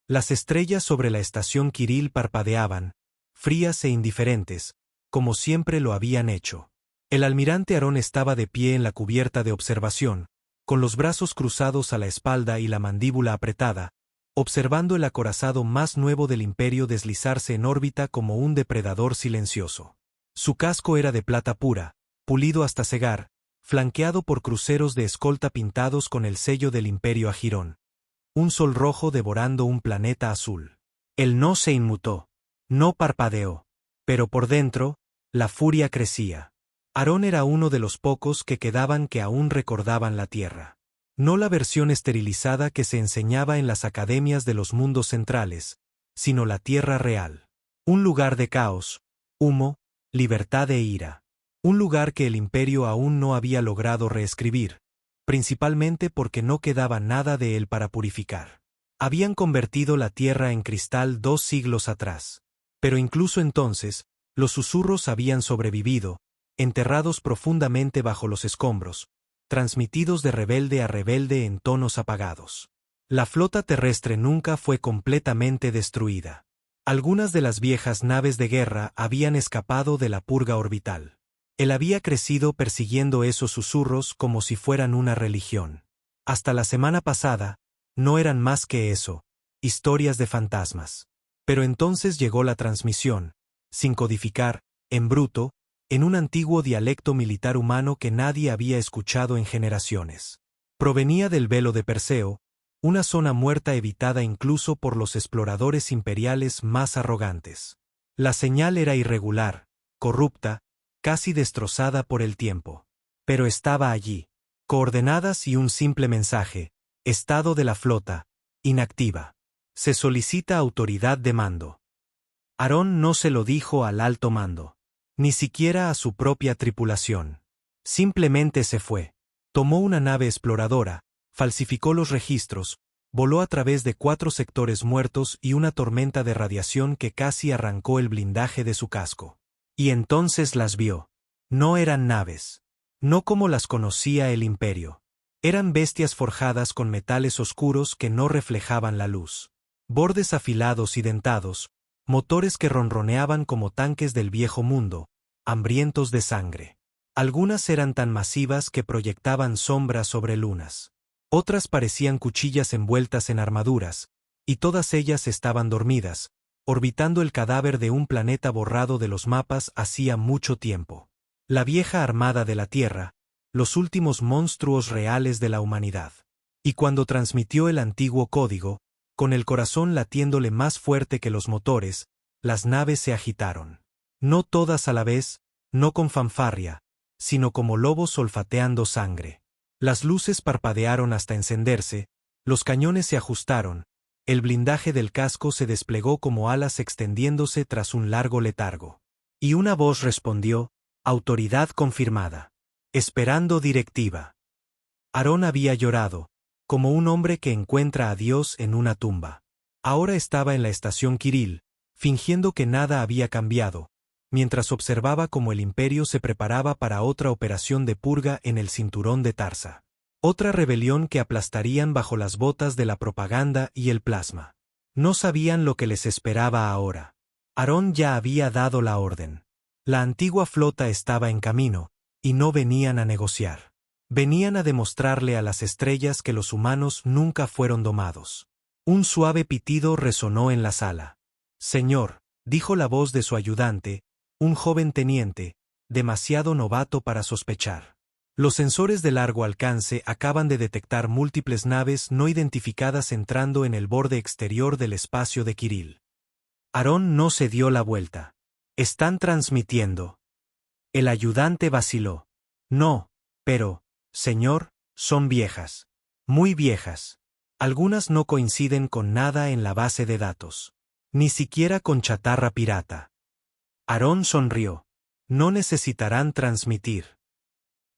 Las estrellas sobre la estación Kirill parpadeaban, frías e indiferentes, como siempre lo habían hecho. El almirante Aarón estaba de pie en la cubierta de observación, con los brazos cruzados a la espalda y la mandíbula apretada, observando el acorazado más nuevo del imperio deslizarse en órbita como un depredador silencioso. Su casco era de plata pura, pulido hasta cegar, flanqueado por cruceros de escolta pintados con el sello del imperio a jirón. Un sol rojo devorando un planeta azul. Él no se inmutó. No parpadeó. Pero por dentro, la furia crecía. Aarón era uno de los pocos que quedaban que aún recordaban la Tierra. No la versión esterilizada que se enseñaba en las academias de los mundos centrales, sino la Tierra real. Un lugar de caos, humo, libertad e ira. Un lugar que el imperio aún no había logrado reescribir, principalmente porque no quedaba nada de él para purificar. Habían convertido la Tierra en cristal 2 siglos atrás. Pero incluso entonces, los susurros habían sobrevivido, enterrados profundamente bajo los escombros, transmitidos de rebelde a rebelde en tonos apagados. La flota terrestre nunca fue completamente destruida. Algunas de las viejas naves de guerra habían escapado de la purga orbital. Él había crecido persiguiendo esos susurros como si fueran una religión. Hasta la semana pasada, no eran más que eso, historias de fantasmas. Pero entonces llegó la transmisión, sin codificar, en bruto, en un antiguo dialecto militar humano que nadie había escuchado en generaciones. Provenía del velo de Perseo, una zona muerta evitada incluso por los exploradores imperiales más arrogantes. La señal era irregular, corrupta, casi destrozada por el tiempo. Pero estaba allí. Coordenadas y un simple mensaje: estado de la flota, inactiva. Se solicita autoridad de mando. Aarón no se lo dijo al alto mando, ni siquiera a su propia tripulación. Simplemente se fue. Tomó una nave exploradora, falsificó los registros, voló a través de 4 sectores muertos y una tormenta de radiación que casi arrancó el blindaje de su casco. Y entonces las vio. No eran naves. No como las conocía el imperio. Eran bestias forjadas con metales oscuros que no reflejaban la luz. Bordes afilados y dentados, motores que ronroneaban como tanques del viejo mundo, hambrientos de sangre. Algunas eran tan masivas que proyectaban sombras sobre lunas. Otras parecían cuchillas envueltas en armaduras, y todas ellas estaban dormidas, orbitando el cadáver de un planeta borrado de los mapas hacía mucho tiempo. La vieja armada de la Tierra, los últimos monstruos reales de la humanidad. Y cuando transmitió el antiguo código, con el corazón latiéndole más fuerte que los motores, las naves se agitaron. No todas a la vez, no con fanfarria, sino como lobos olfateando sangre. Las luces parpadearon hasta encenderse, los cañones se ajustaron, el blindaje del casco se desplegó como alas extendiéndose tras un largo letargo. Y una voz respondió: autoridad confirmada. Esperando directiva. Aarón había llorado, como un hombre que encuentra a Dios en una tumba. Ahora estaba en la estación Kirill, fingiendo que nada había cambiado, mientras observaba cómo el imperio se preparaba para otra operación de purga en el cinturón de Tarsa. Otra rebelión que aplastarían bajo las botas de la propaganda y el plasma. No sabían lo que les esperaba ahora. Aarón ya había dado la orden. La antigua flota estaba en camino, y no venían a negociar. Venían a demostrarle a las estrellas que los humanos nunca fueron domados. Un suave pitido resonó en la sala. Señor, dijo la voz de su ayudante, un joven teniente, demasiado novato para sospechar. Los sensores de largo alcance acaban de detectar múltiples naves no identificadas entrando en el borde exterior del espacio de Kirill. Aarón no se dio la vuelta. Están transmitiendo. El ayudante vaciló. No, pero, señor, son viejas. Muy viejas. Algunas no coinciden con nada en la base de datos. Ni siquiera con chatarra pirata. Aarón sonrió. No necesitarán transmitir.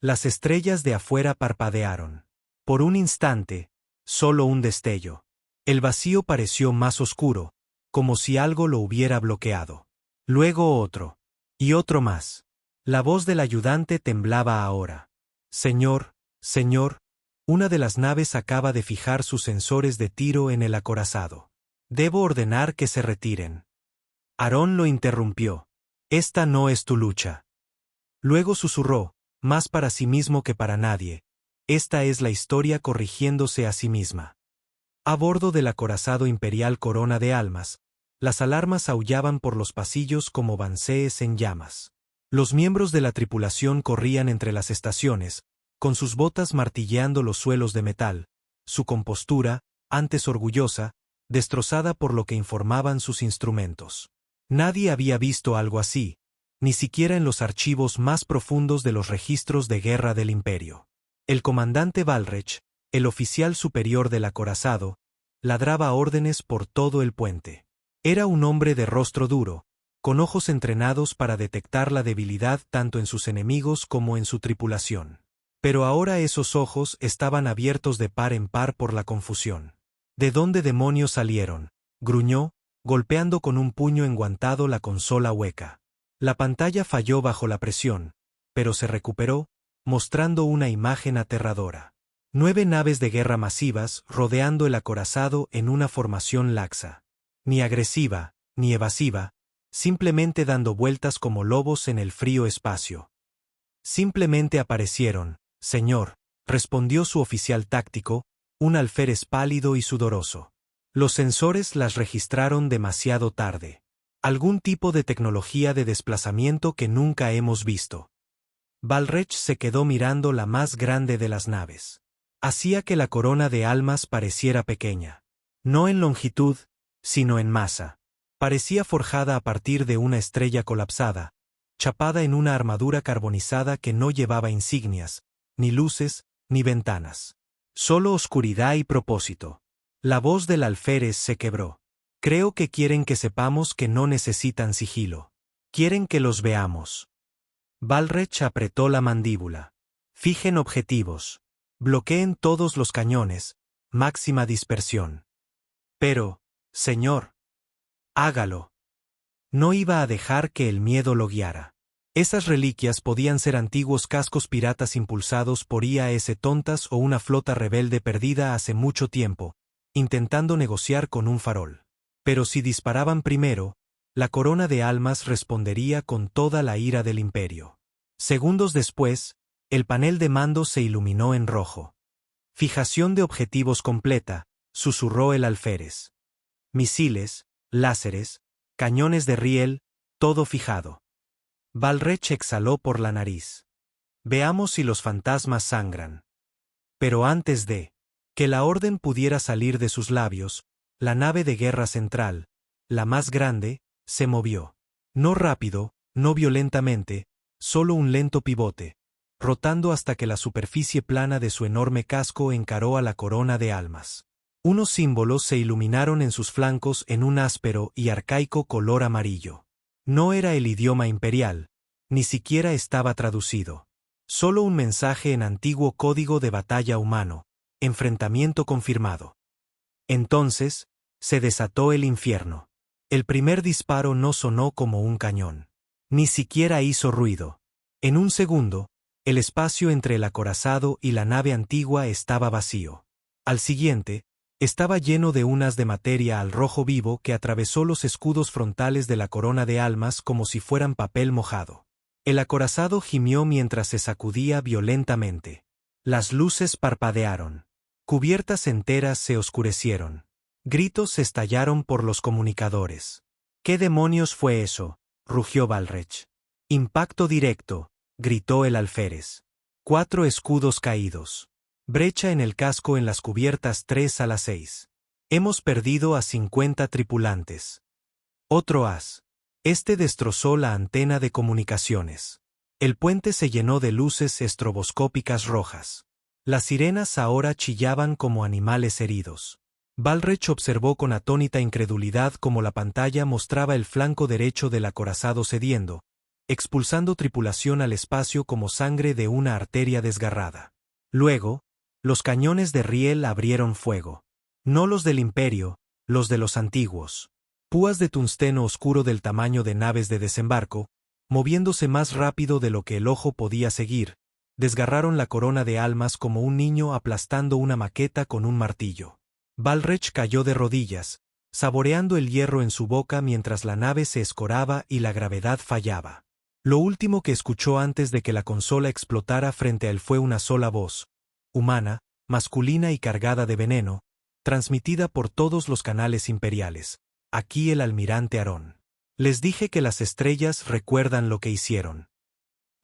Las estrellas de afuera parpadearon. Por un instante, solo un destello. El vacío pareció más oscuro, como si algo lo hubiera bloqueado. Luego otro. Y otro más. La voz del ayudante temblaba ahora. Señor, señor, una de las naves acaba de fijar sus sensores de tiro en el acorazado. Debo ordenar que se retiren. Aarón lo interrumpió. Esta no es tu lucha. Luego susurró, más para sí mismo que para nadie. Esta es la historia corrigiéndose a sí misma. A bordo del acorazado imperial Corona de Almas, las alarmas aullaban por los pasillos como bancees en llamas. Los miembros de la tripulación corrían entre las estaciones, con sus botas martilleando los suelos de metal, su compostura, antes orgullosa, destrozada por lo que informaban sus instrumentos. Nadie había visto algo así, ni siquiera en los archivos más profundos de los registros de guerra del imperio. El comandante Balrech, el oficial superior del acorazado, ladraba órdenes por todo el puente. Era un hombre de rostro duro, con ojos entrenados para detectar la debilidad tanto en sus enemigos como en su tripulación. Pero ahora esos ojos estaban abiertos de par en par por la confusión. ¿De dónde demonios salieron?, gruñó, golpeando con un puño enguantado la consola hueca. La pantalla falló bajo la presión, pero se recuperó, mostrando una imagen aterradora. 9 naves de guerra masivas rodeando el acorazado en una formación laxa. Ni agresiva, ni evasiva, simplemente dando vueltas como lobos en el frío espacio. Simplemente aparecieron, señor, respondió su oficial táctico, un alférez pálido y sudoroso. Los sensores las registraron demasiado tarde. Algún tipo de tecnología de desplazamiento que nunca hemos visto. Balrech se quedó mirando la más grande de las naves. Hacía que la Corona de Almas pareciera pequeña. No en longitud, sino en masa. Parecía forjada a partir de una estrella colapsada, chapada en una armadura carbonizada que no llevaba insignias, ni luces, ni ventanas. Solo oscuridad y propósito. La voz del alférez se quebró. Creo que quieren que sepamos que no necesitan sigilo. Quieren que los veamos. Balrech apretó la mandíbula. Fijen objetivos. Bloqueen todos los cañones. Máxima dispersión. Pero, señor. Hágalo. No iba a dejar que el miedo lo guiara. Esas reliquias podían ser antiguos cascos piratas impulsados por IAS tontas o una flota rebelde perdida hace mucho tiempo, intentando negociar con un farol. Pero si disparaban primero, la Corona de Almas respondería con toda la ira del imperio. Segundos después, el panel de mando se iluminó en rojo. Fijación de objetivos completa, susurró el alférez. Misiles, láseres, cañones de riel, todo fijado. Balrech exhaló por la nariz. Veamos si los fantasmas sangran. Pero antes de que la orden pudiera salir de sus labios, la nave de guerra central, la más grande, se movió. No rápido, no violentamente, solo un lento pivote, rotando hasta que la superficie plana de su enorme casco encaró a la Corona de Almas. Unos símbolos se iluminaron en sus flancos en un áspero y arcaico color amarillo. No era el idioma imperial, ni siquiera estaba traducido. Solo un mensaje en antiguo código de batalla humano, enfrentamiento confirmado. Entonces, se desató el infierno. El primer disparo no sonó como un cañón. Ni siquiera hizo ruido. En un segundo, el espacio entre el acorazado y la nave antigua estaba vacío. Al siguiente, estaba lleno de unas de materia al rojo vivo que atravesó los escudos frontales de la Corona de Almas como si fueran papel mojado. El acorazado gimió mientras se sacudía violentamente. Las luces parpadearon. Cubiertas enteras se oscurecieron. Gritos estallaron por los comunicadores. ¿Qué demonios fue eso?, rugió Balrech. Impacto directo, gritó el alférez. 4 escudos caídos. Brecha en el casco en las cubiertas 3 a las 6. Hemos perdido a 50 tripulantes. Otro as. Este destrozó la antena de comunicaciones. El puente se llenó de luces estroboscópicas rojas. Las sirenas ahora chillaban como animales heridos. Balrech observó con atónita incredulidad cómo la pantalla mostraba el flanco derecho del acorazado cediendo, expulsando tripulación al espacio como sangre de una arteria desgarrada. Luego, los cañones de riel abrieron fuego. No los del imperio, los de los antiguos. Púas de tungsteno oscuro del tamaño de naves de desembarco, moviéndose más rápido de lo que el ojo podía seguir, desgarraron la Corona de Almas como un niño aplastando una maqueta con un martillo. Balrech cayó de rodillas, saboreando el hierro en su boca mientras la nave se escoraba y la gravedad fallaba. Lo último que escuchó antes de que la consola explotara frente a él fue una sola voz, humana, masculina y cargada de veneno, transmitida por todos los canales imperiales. Aquí el almirante Aarón. Les dije que las estrellas recuerdan lo que hicieron.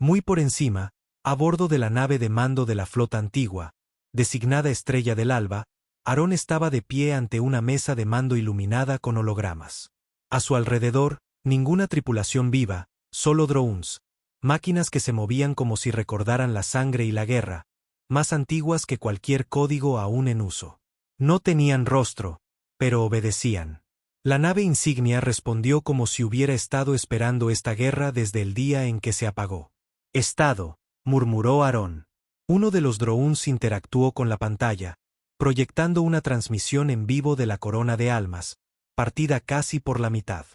Muy por encima, a bordo de la nave de mando de la flota antigua, designada Estrella del Alba, Aarón estaba de pie ante una mesa de mando iluminada con hologramas. A su alrededor, ninguna tripulación viva, solo drones, máquinas que se movían como si recordaran la sangre y la guerra, más antiguas que cualquier código aún en uso. No tenían rostro, pero obedecían. La nave insignia respondió como si hubiera estado esperando esta guerra desde el día en que se apagó. «Estado», murmuró Aarón. Uno de los drones interactuó con la pantalla, proyectando una transmisión en vivo de la corona de almas, partida casi por la mitad.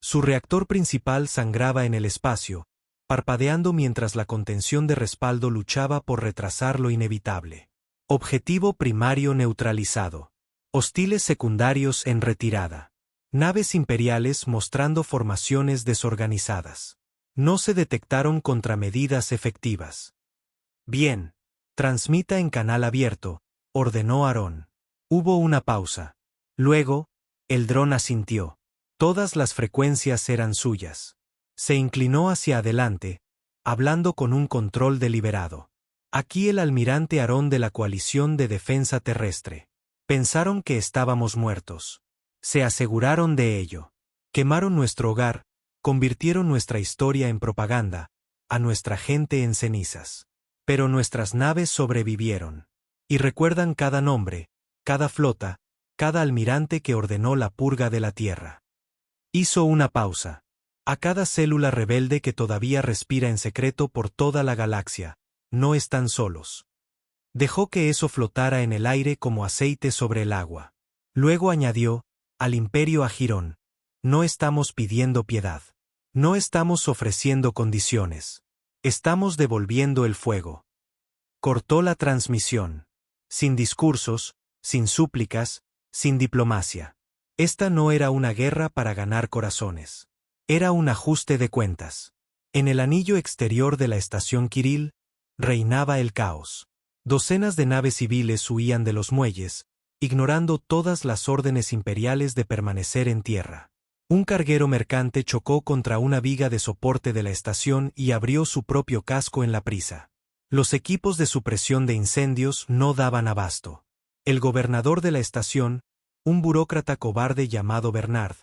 Su reactor principal sangraba en el espacio, parpadeando mientras la contención de respaldo luchaba por retrasar lo inevitable. Objetivo primario neutralizado. Hostiles secundarios en retirada. Naves imperiales mostrando formaciones desorganizadas. No se detectaron contramedidas efectivas. Bien. Transmita en canal abierto, ordenó Aarón. Hubo una pausa. Luego, el dron asintió. Todas las frecuencias eran suyas. Se inclinó hacia adelante, hablando con un control deliberado. Aquí el almirante Aarón de la Coalición de Defensa Terrestre. Pensaron que estábamos muertos. Se aseguraron de ello. Quemaron nuestro hogar, convirtieron nuestra historia en propaganda, a nuestra gente en cenizas. Pero nuestras naves sobrevivieron. Y recuerdan cada nombre, cada flota, cada almirante que ordenó la purga de la Tierra. Hizo una pausa. A cada célula rebelde que todavía respira en secreto por toda la galaxia, no están solos. Dejó que eso flotara en el aire como aceite sobre el agua. Luego añadió, al Imperio Agirón, no estamos pidiendo piedad. No estamos ofreciendo condiciones. Estamos devolviendo el fuego. Cortó la transmisión. Sin discursos, sin súplicas, sin diplomacia. Esta no era una guerra para ganar corazones. Era un ajuste de cuentas. En el anillo exterior de la estación Kirill, reinaba el caos. Docenas de naves civiles huían de los muelles, ignorando todas las órdenes imperiales de permanecer en tierra. Un carguero mercante chocó contra una viga de soporte de la estación y abrió su propio casco en la prisa. Los equipos de supresión de incendios no daban abasto. El gobernador de la estación, un burócrata cobarde llamado Bernard,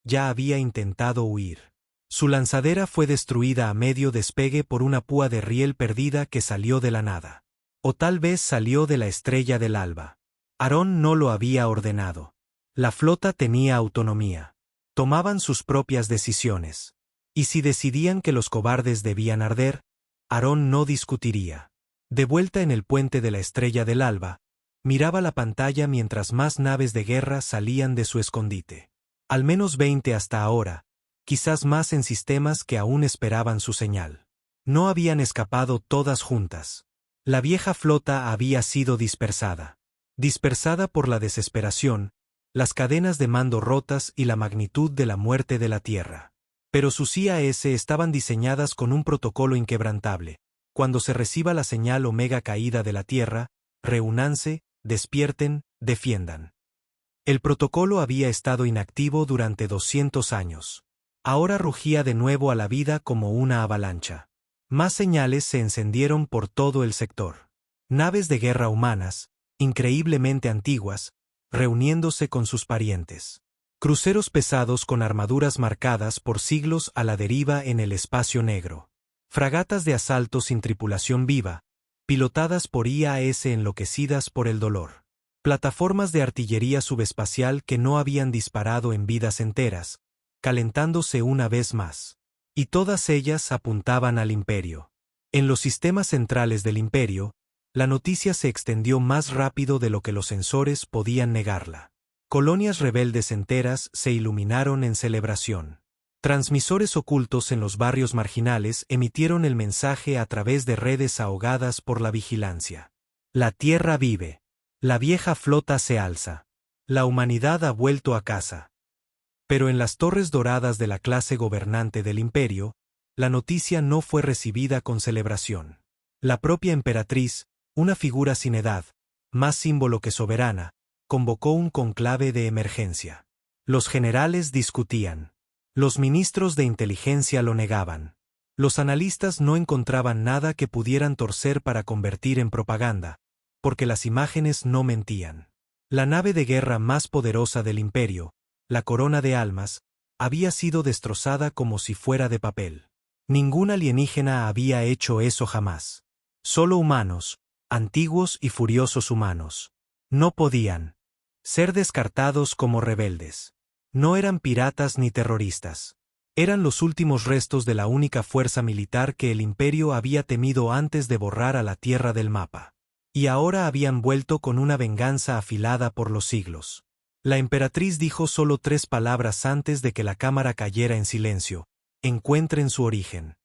ya había intentado huir. Su lanzadera fue destruida a medio despegue por una púa de riel perdida que salió de la nada. O tal vez salió de la Estrella del Alba. Aarón no lo había ordenado. La flota tenía autonomía. Tomaban sus propias decisiones. Y si decidían que los cobardes debían arder, Aarón no discutiría. De vuelta en el puente de la Estrella del Alba, miraba la pantalla mientras más naves de guerra salían de su escondite. Al menos 20 hasta ahora, quizás más en sistemas que aún esperaban su señal. No habían escapado todas juntas. La vieja flota había sido dispersada. Dispersada por la desesperación, las cadenas de mando rotas y la magnitud de la muerte de la Tierra. Pero sus IAS estaban diseñadas con un protocolo inquebrantable. Cuando se reciba la señal omega caída de la Tierra, reúnanse, despierten, defiendan. El protocolo había estado inactivo durante 200 años. Ahora rugía de nuevo a la vida como una avalancha. Más señales se encendieron por todo el sector. Naves de guerra humanas, increíblemente antiguas, reuniéndose con sus parientes. Cruceros pesados con armaduras marcadas por siglos a la deriva en el espacio negro. Fragatas de asalto sin tripulación viva, pilotadas por IAS enloquecidas por el dolor. Plataformas de artillería subespacial que no habían disparado en vidas enteras, calentándose una vez más. Y todas ellas apuntaban al Imperio. En los sistemas centrales del Imperio, la noticia se extendió más rápido de lo que los sensores podían negarla. Colonias rebeldes enteras se iluminaron en celebración. Transmisores ocultos en los barrios marginales emitieron el mensaje a través de redes ahogadas por la vigilancia. La Tierra vive. La vieja flota se alza. La humanidad ha vuelto a casa. Pero en las torres doradas de la clase gobernante del imperio, la noticia no fue recibida con celebración. La propia emperatriz, una figura sin edad, más símbolo que soberana, convocó un conclave de emergencia. Los generales discutían. Los ministros de inteligencia lo negaban. Los analistas no encontraban nada que pudieran torcer para convertir en propaganda, porque las imágenes no mentían. La nave de guerra más poderosa del imperio, la Corona de Almas, había sido destrozada como si fuera de papel. Ningún alienígena había hecho eso jamás. Solo humanos, antiguos y furiosos humanos. No podían ser descartados como rebeldes. No eran piratas ni terroristas. Eran los últimos restos de la única fuerza militar que el imperio había temido antes de borrar a la Tierra del mapa. Y ahora habían vuelto con una venganza afilada por los siglos. La emperatriz dijo solo 3 palabras antes de que la cámara cayera en silencio: encuentren su origen.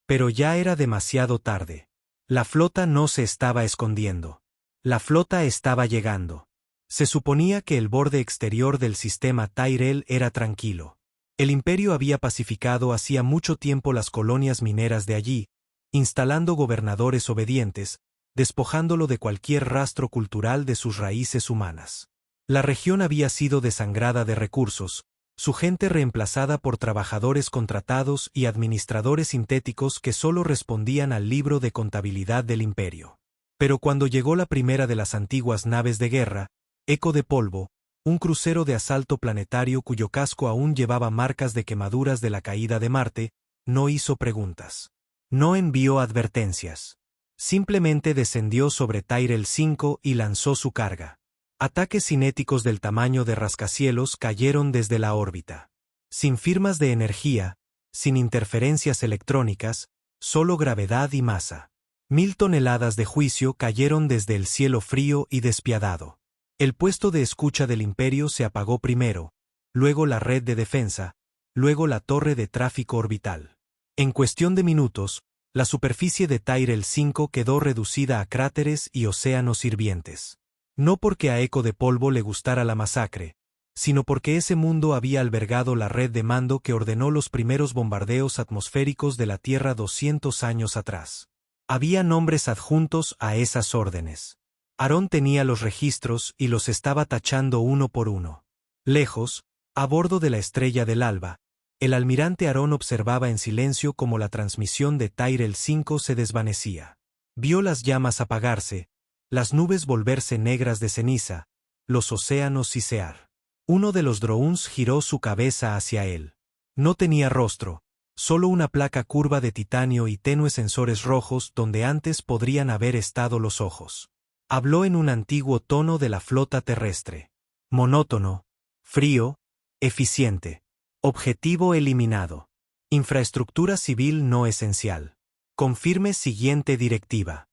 Pero ya era demasiado tarde. La flota no se estaba escondiendo. La flota estaba llegando. Se suponía que el borde exterior del sistema Tyrell era tranquilo. El imperio había pacificado hacía mucho tiempo las colonias mineras de allí, instalando gobernadores obedientes, despojándolo de cualquier rastro cultural de sus raíces humanas. La región había sido desangrada de recursos, su gente reemplazada por trabajadores contratados y administradores sintéticos que solo respondían al libro de contabilidad del imperio. Pero cuando llegó la primera de las antiguas naves de guerra, Eco de Polvo, un crucero de asalto planetario cuyo casco aún llevaba marcas de quemaduras de la caída de Marte, no hizo preguntas. No envió advertencias. Simplemente descendió sobre Tyrell 5 y lanzó su carga. Ataques cinéticos del tamaño de rascacielos cayeron desde la órbita. Sin firmas de energía, sin interferencias electrónicas, solo gravedad y masa. 1000 toneladas de juicio cayeron desde el cielo frío y despiadado. El puesto de escucha del imperio se apagó primero, luego la red de defensa, luego la torre de tráfico orbital. En cuestión de minutos, la superficie de Tyrell 5 quedó reducida a cráteres y océanos hirvientes. No porque a Eco de Polvo le gustara la masacre, sino porque ese mundo había albergado la red de mando que ordenó los primeros bombardeos atmosféricos de la Tierra 200 años atrás. Había nombres adjuntos a esas órdenes. Aarón tenía los registros y los estaba tachando uno por uno. Lejos, a bordo de la Estrella del Alba, el almirante Aarón observaba en silencio cómo la transmisión de Tyrell 5 se desvanecía. Vio las llamas apagarse, las nubes volverse negras de ceniza, los océanos sisear. Uno de los drones giró su cabeza hacia él. No tenía rostro, solo una placa curva de titanio y tenues sensores rojos donde antes podrían haber estado los ojos. Habló en un antiguo tono de la flota terrestre. Monótono, frío, eficiente. Objetivo eliminado. Infraestructura civil no esencial. Confirme siguiente directiva.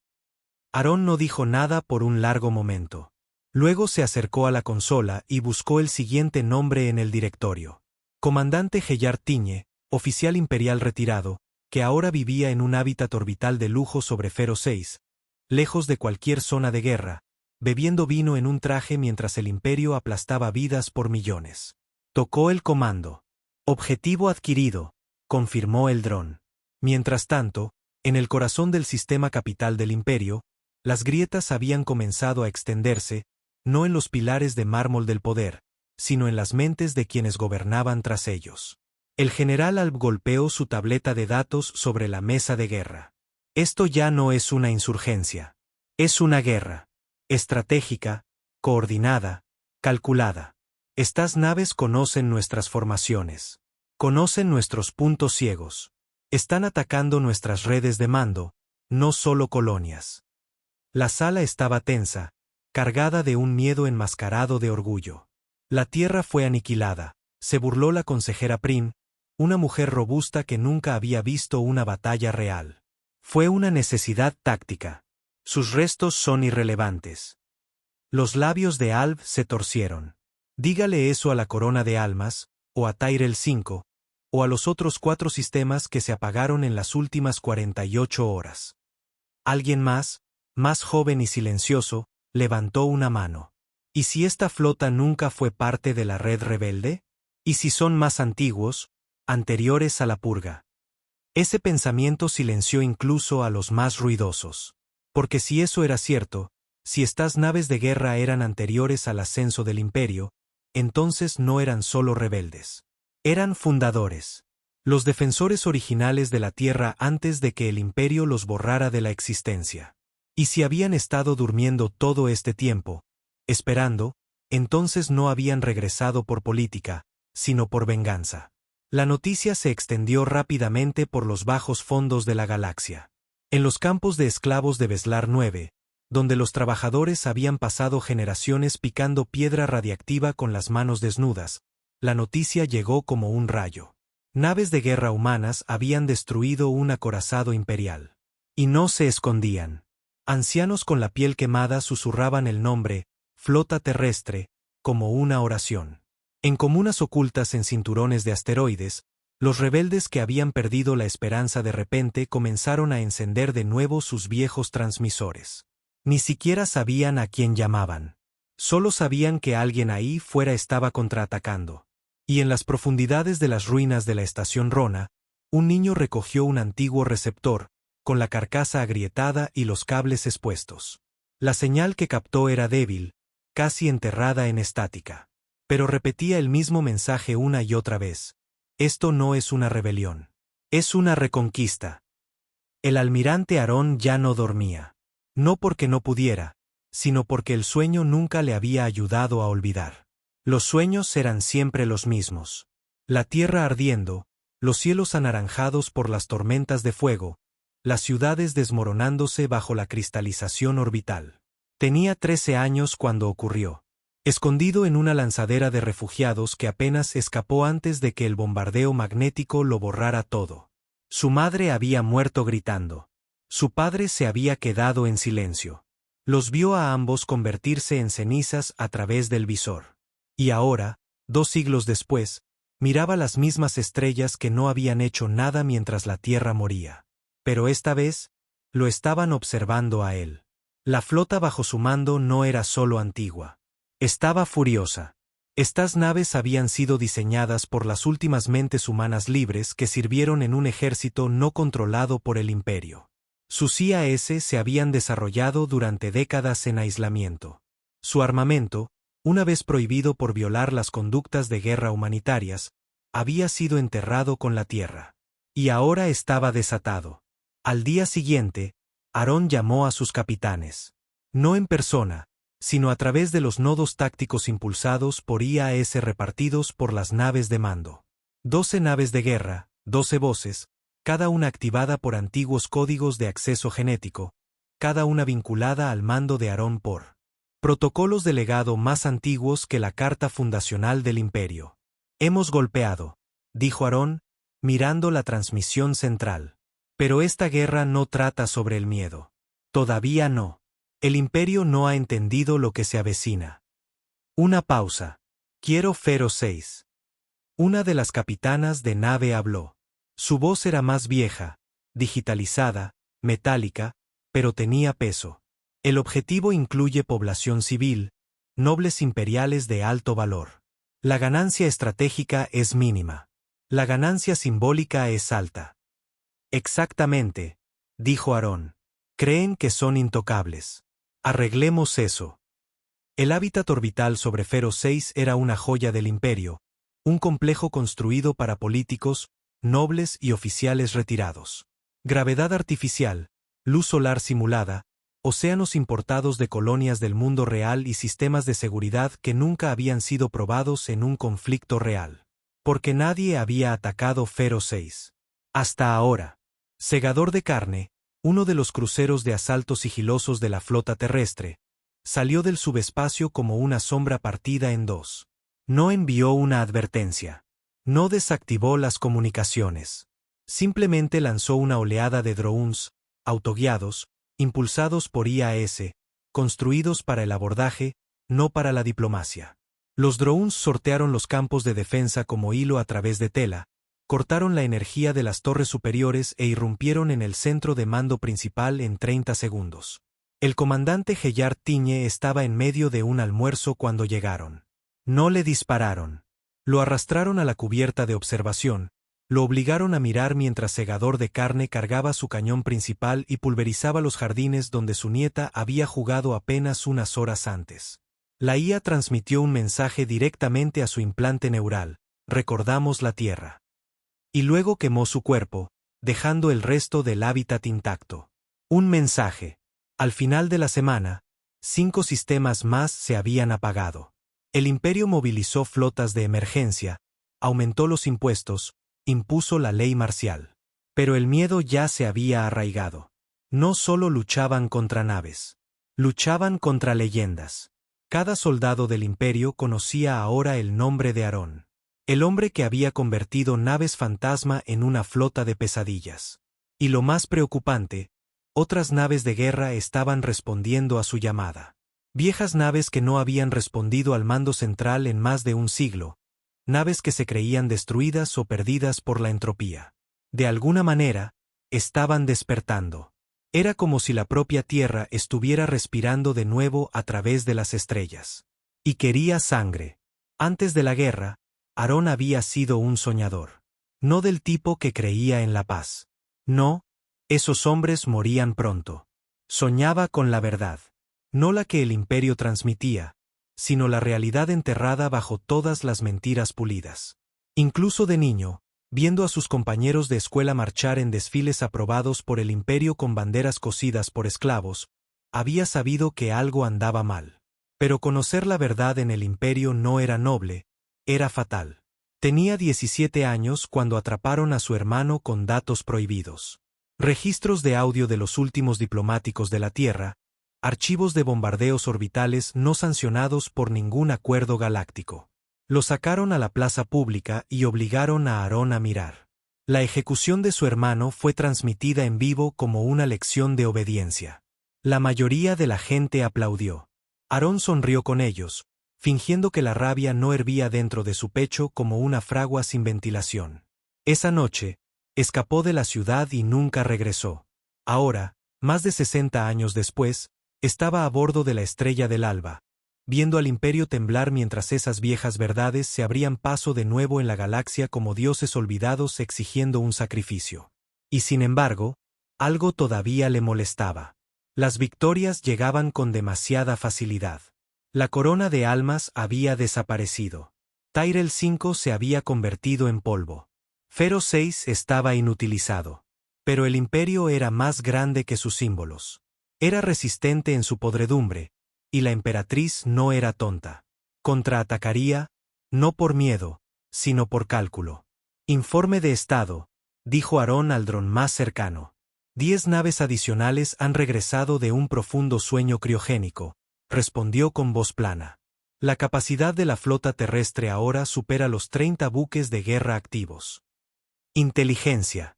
Aarón no dijo nada por un largo momento. Luego se acercó a la consola y buscó el siguiente nombre en el directorio. Comandante Geyar Tiñe, oficial imperial retirado, que ahora vivía en un hábitat orbital de lujo sobre Fero 6, lejos de cualquier zona de guerra, bebiendo vino en un traje mientras el imperio aplastaba vidas por millones. Tocó el comando. Objetivo adquirido, confirmó el dron. Mientras tanto, en el corazón del sistema capital del imperio, las grietas habían comenzado a extenderse, no en los pilares de mármol del poder, sino en las mentes de quienes gobernaban tras ellos. El general Alb golpeó su tableta de datos sobre la mesa de guerra. Esto ya no es una insurgencia. Es una guerra. Estratégica, coordinada, calculada. Estas naves conocen nuestras formaciones. Conocen nuestros puntos ciegos. Están atacando nuestras redes de mando, no solo colonias. La sala estaba tensa, cargada de un miedo enmascarado de orgullo. La tierra fue aniquilada, se burló la consejera Prim, una mujer robusta que nunca había visto una batalla real. Fue una necesidad táctica. Sus restos son irrelevantes. Los labios de Alb se torcieron. Dígale eso a la Corona de Almas, o a Tyrell 5, o a los otros 4 sistemas que se apagaron en las últimas 48 horas. Alguien más joven y silencioso, levantó una mano. ¿Y si esta flota nunca fue parte de la red rebelde? ¿Y si son más antiguos, anteriores a la purga? Ese pensamiento silenció incluso a los más ruidosos. Porque si eso era cierto, si estas naves de guerra eran anteriores al ascenso del imperio, entonces no eran solo rebeldes. Eran fundadores. Los defensores originales de la Tierra antes de que el imperio los borrara de la existencia. Y si habían estado durmiendo todo este tiempo, esperando, entonces no habían regresado por política, sino por venganza. La noticia se extendió rápidamente por los bajos fondos de la galaxia. En los campos de esclavos de Beslar 9, donde los trabajadores habían pasado generaciones picando piedra radiactiva con las manos desnudas, la noticia llegó como un rayo. Naves de guerra humanas habían destruido un acorazado imperial. Y no se escondían. Ancianos con la piel quemada susurraban el nombre, flota terrestre, como una oración. En comunas ocultas en cinturones de asteroides, los rebeldes que habían perdido la esperanza de repente comenzaron a encender de nuevo sus viejos transmisores. Ni siquiera sabían a quién llamaban. Solo sabían que alguien ahí fuera estaba contraatacando. Y en las profundidades de las ruinas de la estación Rona, un niño recogió un antiguo receptor, con la carcasa agrietada y los cables expuestos. La señal que captó era débil, casi enterrada en estática. Pero repetía el mismo mensaje una y otra vez. Esto no es una rebelión. Es una reconquista. El almirante Aarón ya no dormía. No porque no pudiera, sino porque el sueño nunca le había ayudado a olvidar. Los sueños eran siempre los mismos. La tierra ardiendo, los cielos anaranjados por las tormentas de fuego, las ciudades desmoronándose bajo la cristalización orbital. Tenía 13 años cuando ocurrió. Escondido en una lanzadera de refugiados que apenas escapó antes de que el bombardeo magnético lo borrara todo. Su madre había muerto gritando. Su padre se había quedado en silencio. Los vio a ambos convertirse en cenizas a través del visor. Y ahora, 2 siglos después, miraba las mismas estrellas que no habían hecho nada mientras la Tierra moría. Pero esta vez, lo estaban observando a él. La flota bajo su mando no era solo antigua. Estaba furiosa. Estas naves habían sido diseñadas por las últimas mentes humanas libres que sirvieron en un ejército no controlado por el imperio. Sus IAS se habían desarrollado durante décadas en aislamiento. Su armamento, una vez prohibido por violar las conductas de guerra humanitarias, había sido enterrado con la tierra. Y ahora estaba desatado. Al día siguiente, Aarón llamó a sus capitanes. No en persona, sino a través de los nodos tácticos impulsados por IAS repartidos por las naves de mando. 12 naves de guerra, 12 voces, cada una activada por antiguos códigos de acceso genético, cada una vinculada al mando de Aarón por protocolos de legado más antiguos que la carta fundacional del imperio. Hemos golpeado, dijo Aarón, mirando la transmisión central. Pero esta guerra no trata sobre el miedo. Todavía no. El imperio no ha entendido lo que se avecina. Una pausa. Quiero Fero 6. Una de las capitanas de nave habló. Su voz era más vieja, digitalizada, metálica, pero tenía peso. El objetivo incluye población civil, nobles imperiales de alto valor. La ganancia estratégica es mínima. La ganancia simbólica es alta. Exactamente, dijo Aarón. Creen que son intocables. Arreglemos eso. El hábitat orbital sobre Fero 6 era una joya del imperio, un complejo construido para políticos, nobles y oficiales retirados. Gravedad artificial, luz solar simulada, océanos importados de colonias del mundo real y sistemas de seguridad que nunca habían sido probados en un conflicto real. Porque nadie había atacado Fero 6. Hasta ahora. Segador de carne, uno de los cruceros de asalto sigilosos de la flota terrestre, salió del subespacio como una sombra partida en dos. No envió una advertencia. No desactivó las comunicaciones. Simplemente lanzó una oleada de drones, autoguiados, impulsados por IAS, construidos para el abordaje, no para la diplomacia. Los drones sortearon los campos de defensa como hilo a través de tela, cortaron la energía de las torres superiores e irrumpieron en el centro de mando principal en 30 segundos. El comandante Geyard Tiñe estaba en medio de un almuerzo cuando llegaron. No le dispararon. Lo arrastraron a la cubierta de observación, lo obligaron a mirar mientras Segador de Carne cargaba su cañón principal y pulverizaba los jardines donde su nieta había jugado apenas unas horas antes. La IA transmitió un mensaje directamente a su implante neural: recordamos la Tierra. Y luego quemó su cuerpo, dejando el resto del hábitat intacto. Un mensaje. Al final de la semana, 5 sistemas más se habían apagado. El imperio movilizó flotas de emergencia, aumentó los impuestos, impuso la ley marcial. Pero el miedo ya se había arraigado. No solo luchaban contra naves. Luchaban contra leyendas. Cada soldado del imperio conocía ahora el nombre de Aarón. El hombre que había convertido naves fantasma en una flota de pesadillas. Y lo más preocupante, otras naves de guerra estaban respondiendo a su llamada. Viejas naves que no habían respondido al mando central en más de un siglo. Naves que se creían destruidas o perdidas por la entropía. De alguna manera, estaban despertando. Era como si la propia Tierra estuviera respirando de nuevo a través de las estrellas. Y quería sangre. Antes de la guerra, Aarón había sido un soñador. No del tipo que creía en la paz. No, esos hombres morían pronto. Soñaba con la verdad. No la que el imperio transmitía, sino la realidad enterrada bajo todas las mentiras pulidas. Incluso de niño, viendo a sus compañeros de escuela marchar en desfiles aprobados por el imperio con banderas cosidas por esclavos, había sabido que algo andaba mal. Pero conocer la verdad en el imperio no era noble, era fatal. Tenía 17 años cuando atraparon a su hermano con datos prohibidos. Registros de audio de los últimos diplomáticos de la Tierra, archivos de bombardeos orbitales no sancionados por ningún acuerdo galáctico. Lo sacaron a la plaza pública y obligaron a Aarón a mirar. La ejecución de su hermano fue transmitida en vivo como una lección de obediencia. La mayoría de la gente aplaudió. Aarón sonrió con ellos, fingiendo que la rabia no hervía dentro de su pecho como una fragua sin ventilación. Esa noche, escapó de la ciudad y nunca regresó. Ahora, más de 60 años después, estaba a bordo de la Estrella del Alba, viendo al imperio temblar mientras esas viejas verdades se abrían paso de nuevo en la galaxia como dioses olvidados exigiendo un sacrificio. Y sin embargo, algo todavía le molestaba. Las victorias llegaban con demasiada facilidad. La corona de almas había desaparecido. Tyrell 5 se había convertido en polvo. Fero 6 estaba inutilizado. Pero el imperio era más grande que sus símbolos. Era resistente en su podredumbre, y la emperatriz no era tonta. Contraatacaría, no por miedo, sino por cálculo. Informe de estado, dijo Aarón al dron más cercano. 10 naves adicionales han regresado de un profundo sueño criogénico, respondió con voz plana. La capacidad de la flota terrestre ahora supera los 30 buques de guerra activos. Inteligencia.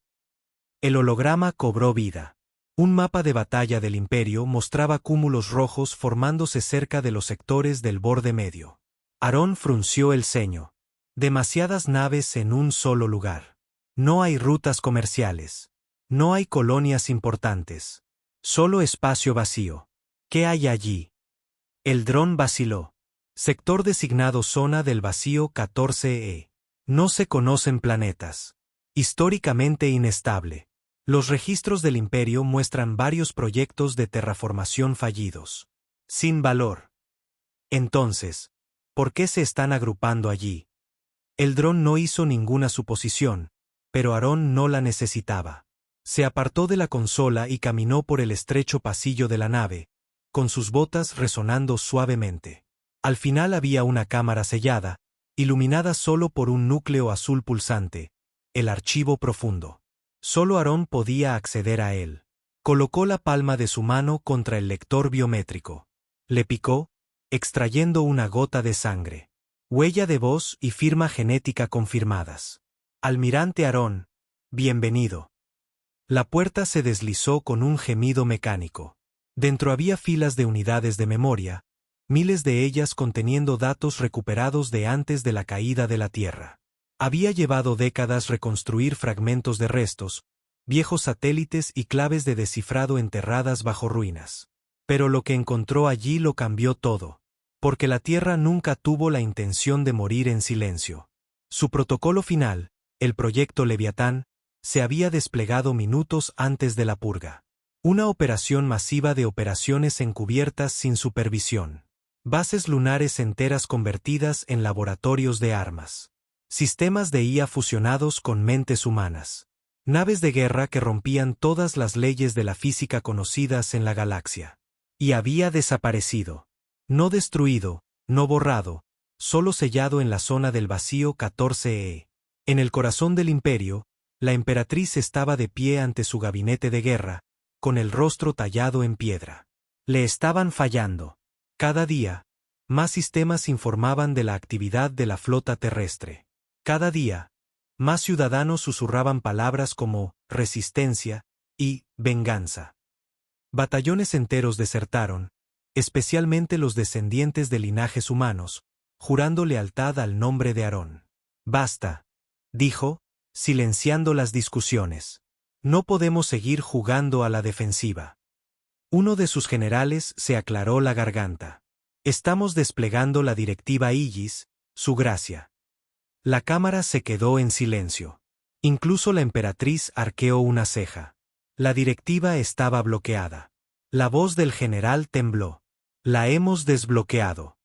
El holograma cobró vida. Un mapa de batalla del imperio mostraba cúmulos rojos formándose cerca de los sectores del borde medio. Aarón frunció el ceño. Demasiadas naves en un solo lugar. No hay rutas comerciales. No hay colonias importantes. Solo espacio vacío. ¿Qué hay allí? El dron vaciló. Sector designado Zona del Vacío 14E. No se conocen planetas. Históricamente inestable. Los registros del imperio muestran varios proyectos de terraformación fallidos. Sin valor. Entonces, ¿por qué se están agrupando allí? El dron no hizo ninguna suposición, pero Aarón no la necesitaba. Se apartó de la consola y caminó por el estrecho pasillo de la nave, con sus botas resonando suavemente. Al final había una cámara sellada, iluminada solo por un núcleo azul pulsante, el archivo profundo. Solo Aarón podía acceder a él. Colocó la palma de su mano contra el lector biométrico. Le picó, extrayendo una gota de sangre. Huella de voz y firma genética confirmadas. Almirante Aarón, bienvenido. La puerta se deslizó con un gemido mecánico. Dentro había filas de unidades de memoria, miles de ellas conteniendo datos recuperados de antes de la caída de la Tierra. Había llevado décadas reconstruir fragmentos de restos, viejos satélites y claves de descifrado enterradas bajo ruinas. Pero lo que encontró allí lo cambió todo, porque la Tierra nunca tuvo la intención de morir en silencio. Su protocolo final, el proyecto Leviatán, se había desplegado minutos antes de la purga. Una operación masiva de operaciones encubiertas sin supervisión. Bases lunares enteras convertidas en laboratorios de armas. Sistemas de IA fusionados con mentes humanas. Naves de guerra que rompían todas las leyes de la física conocidas en la galaxia. Y había desaparecido. No destruido, no borrado, solo sellado en la zona del vacío 14E. En el corazón del imperio, la emperatriz estaba de pie ante su gabinete de guerra, con el rostro tallado en piedra. Le estaban fallando. Cada día, más sistemas informaban de la actividad de la flota terrestre. Cada día, más ciudadanos susurraban palabras como resistencia y venganza. Batallones enteros desertaron, especialmente los descendientes de linajes humanos, jurando lealtad al nombre de Aarón. Basta, dijo, silenciando las discusiones. No podemos seguir jugando a la defensiva. Uno de sus generales se aclaró la garganta. Estamos desplegando la directiva Aegis, su gracia. La cámara se quedó en silencio. Incluso la emperatriz arqueó una ceja. La directiva estaba bloqueada. La voz del general tembló. La hemos desbloqueado.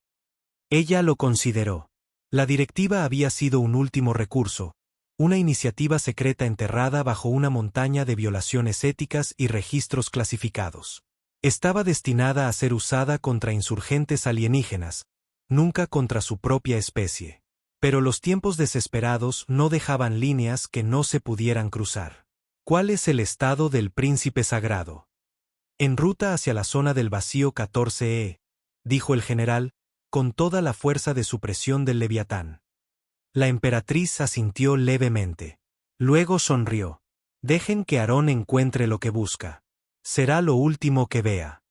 Ella lo consideró. La directiva había sido un último recurso, una iniciativa secreta enterrada bajo una montaña de violaciones éticas y registros clasificados. Estaba destinada a ser usada contra insurgentes alienígenas, nunca contra su propia especie. Pero los tiempos desesperados no dejaban líneas que no se pudieran cruzar. ¿Cuál es el estado del príncipe sagrado? En ruta hacia la zona del vacío 14E, dijo el general, con toda la fuerza de supresión del Leviatán. La emperatriz asintió levemente. Luego sonrió. Dejen que Aarón encuentre lo que busca. Será lo último que vea.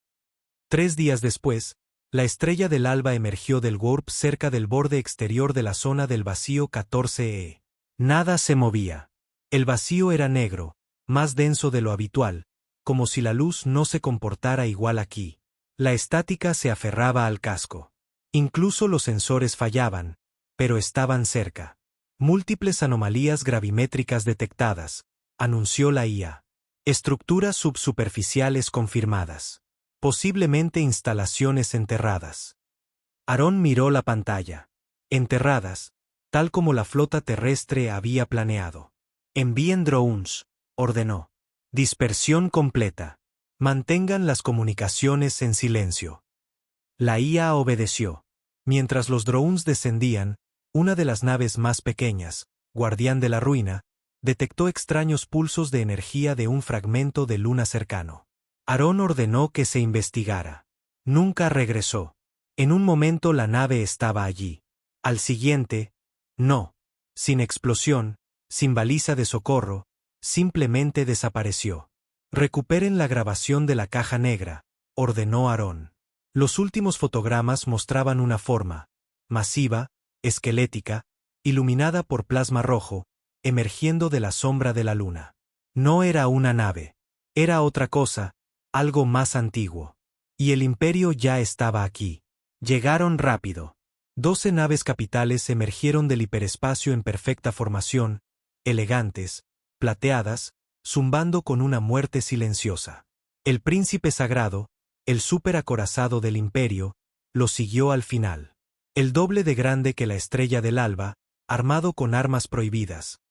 3 días después, la estrella del alba emergió del warp cerca del borde exterior de la zona del vacío 14E. Nada se movía. El vacío era negro, más denso de lo habitual, como si la luz no se comportara igual aquí. La estática se aferraba al casco. Incluso los sensores fallaban, pero estaban cerca. Múltiples anomalías gravimétricas detectadas, anunció la IA. Estructuras subsuperficiales confirmadas. Posiblemente instalaciones enterradas. Aarón miró la pantalla. Enterradas, tal como la flota terrestre había planeado. Envíen drones, ordenó. Dispersión completa. Mantengan las comunicaciones en silencio. La IA obedeció. Mientras los drones descendían, una de las naves más pequeñas, guardián de la ruina, detectó extraños pulsos de energía de un fragmento de luna cercano. Aarón ordenó que se investigara. Nunca regresó. En un momento la nave estaba allí. Al siguiente, no. Sin explosión, sin baliza de socorro, simplemente desapareció. Recuperen la grabación de la caja negra, ordenó Aarón. Los últimos fotogramas mostraban una forma, masiva, esquelética, iluminada por plasma rojo, emergiendo de la sombra de la luna. No era una nave. Era otra cosa, algo más antiguo. Y el imperio ya estaba aquí. Llegaron rápido. 12 naves capitales emergieron del hiperespacio en perfecta formación, elegantes, plateadas, zumbando con una muerte silenciosa. El príncipe sagrado, el súper acorazado del imperio, lo siguió al final. El doble de grande que la estrella del alba, armado con armas prohibidas.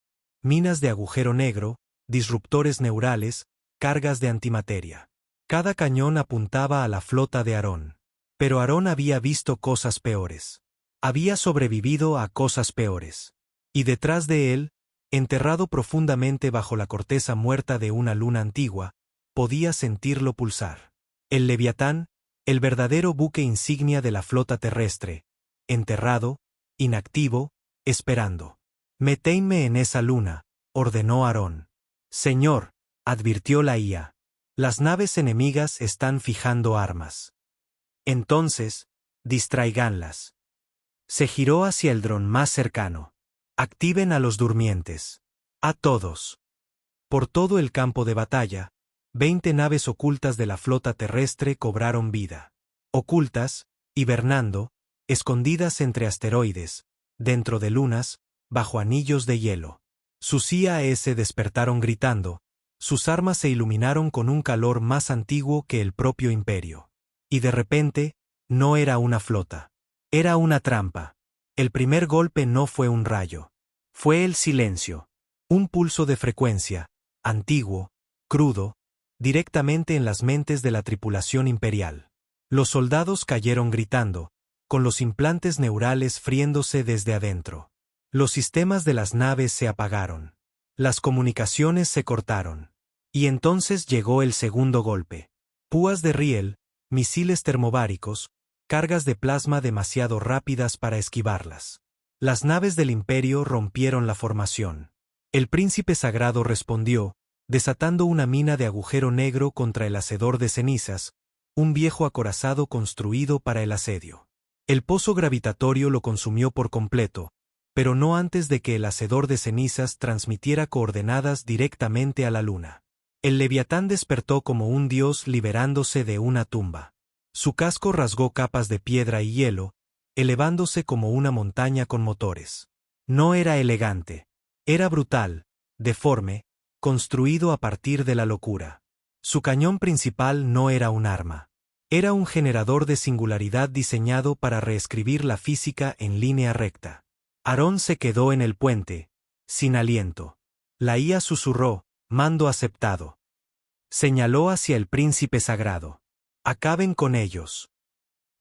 Minas de agujero negro, disruptores neurales, cargas de antimateria. Cada cañón apuntaba a la flota de Aarón. Pero Aarón había visto cosas peores. Había sobrevivido a cosas peores. Y detrás de él, enterrado profundamente bajo la corteza muerta de una luna antigua, podía sentirlo pulsar. El Leviatán, el verdadero buque insignia de la flota terrestre, enterrado, inactivo, esperando. Metéinme en esa luna, ordenó Aarón. Señor, advirtió la IA. Las naves enemigas están fijando armas. Entonces, distraiganlas. Se giró hacia el dron más cercano. Activen a los durmientes. A todos. Por todo el campo de batalla, 20 naves ocultas de la flota terrestre cobraron vida. Ocultas, hibernando, escondidas entre asteroides, dentro de lunas, bajo anillos de hielo. Sus IAS despertaron gritando, sus armas se iluminaron con un calor más antiguo que el propio imperio. Y de repente, no era una flota. Era una trampa. El primer golpe no fue un rayo. Fue el silencio. Un pulso de frecuencia, antiguo, crudo, directamente en las mentes de la tripulación imperial. Los soldados cayeron gritando, con los implantes neurales friéndose desde adentro. Los sistemas de las naves se apagaron. Las comunicaciones se cortaron. Y entonces llegó el segundo golpe. Púas de riel, misiles termobáricos, cargas de plasma demasiado rápidas para esquivarlas. Las naves del imperio rompieron la formación. El príncipe sagrado respondió, desatando una mina de agujero negro contra el hacedor de cenizas, un viejo acorazado construido para el asedio. El pozo gravitatorio lo consumió por completo, pero no antes de que el hacedor de cenizas transmitiera coordenadas directamente a la luna. El Leviatán despertó como un dios liberándose de una tumba. Su casco rasgó capas de piedra y hielo, elevándose como una montaña con motores. No era elegante. Era brutal, deforme, construido a partir de la locura. Su cañón principal no era un arma. Era un generador de singularidad diseñado para reescribir la física en línea recta. Aarón se quedó en el puente, sin aliento. La IA susurró, mando aceptado. Señaló hacia el príncipe sagrado. Acaben con ellos.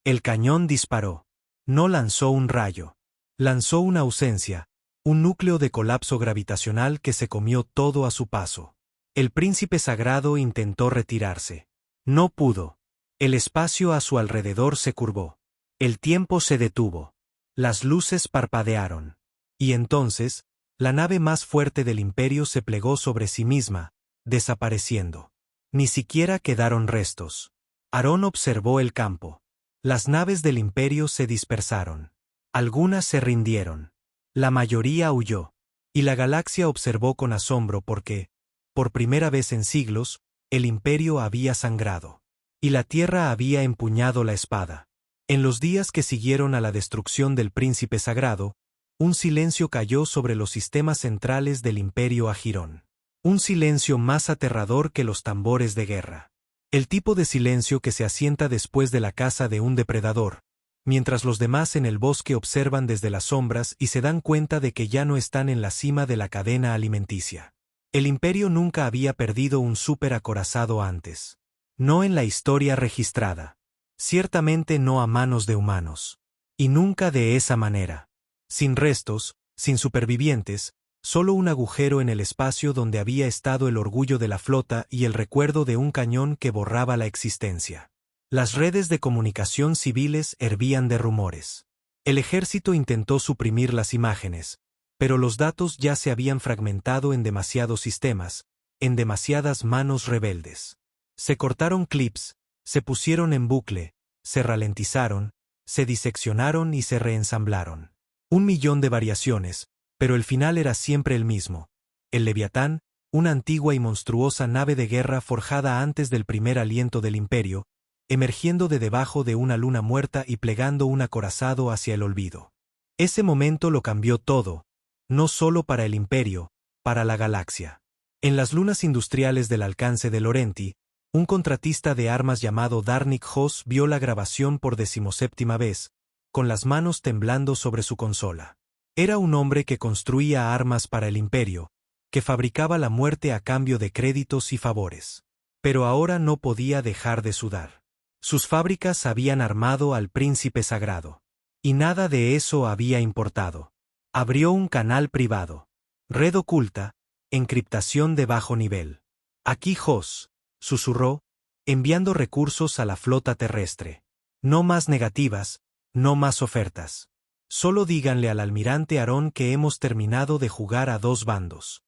El cañón disparó. No lanzó un rayo. Lanzó una ausencia, un núcleo de colapso gravitacional que se comió todo a su paso. El príncipe sagrado intentó retirarse. No pudo. El espacio a su alrededor se curvó. El tiempo se detuvo. Las luces parpadearon. Y entonces, la nave más fuerte del imperio se plegó sobre sí misma, desapareciendo. Ni siquiera quedaron restos. Aarón observó el campo. Las naves del imperio se dispersaron. Algunas se rindieron. La mayoría huyó. Y la galaxia observó con asombro porque, por primera vez en siglos, el imperio había sangrado. Y la tierra había empuñado la espada. En los días que siguieron a la destrucción del príncipe sagrado, un silencio cayó sobre los sistemas centrales del imperio Agirón. Un silencio más aterrador que los tambores de guerra. El tipo de silencio que se asienta después de la caza de un depredador, mientras los demás en el bosque observan desde las sombras y se dan cuenta de que ya no están en la cima de la cadena alimenticia. El imperio nunca había perdido un superacorazado antes. No en la historia registrada. Ciertamente no a manos de humanos. Y nunca de esa manera. Sin restos, sin supervivientes, solo un agujero en el espacio donde había estado el orgullo de la flota y el recuerdo de un cañón que borraba la existencia. Las redes de comunicación civiles hervían de rumores. El ejército intentó suprimir las imágenes, pero los datos ya se habían fragmentado en demasiados sistemas, en demasiadas manos rebeldes. Se cortaron clips, se pusieron en bucle, se ralentizaron, se diseccionaron y se reensamblaron. 1.000.000 de variaciones, pero el final era siempre el mismo. El Leviatán, una antigua y monstruosa nave de guerra forjada antes del primer aliento del imperio, emergiendo de debajo de una luna muerta y plegando un acorazado hacia el olvido. Ese momento lo cambió todo, no solo para el imperio, para la galaxia. En las lunas industriales del alcance de Lorenti, un contratista de armas llamado Darnik Hoss vio la grabación por 17ª vez, con las manos temblando sobre su consola. Era un hombre que construía armas para el imperio, que fabricaba la muerte a cambio de créditos y favores. Pero ahora no podía dejar de sudar. Sus fábricas habían armado al príncipe sagrado. Y nada de eso había importado. Abrió un canal privado. Red oculta, encriptación de bajo nivel. Aquí Hoss, susurró, enviando recursos a la flota terrestre. No más negativas, no más ofertas. Solo díganle al almirante Aarón que hemos terminado de jugar a dos bandos.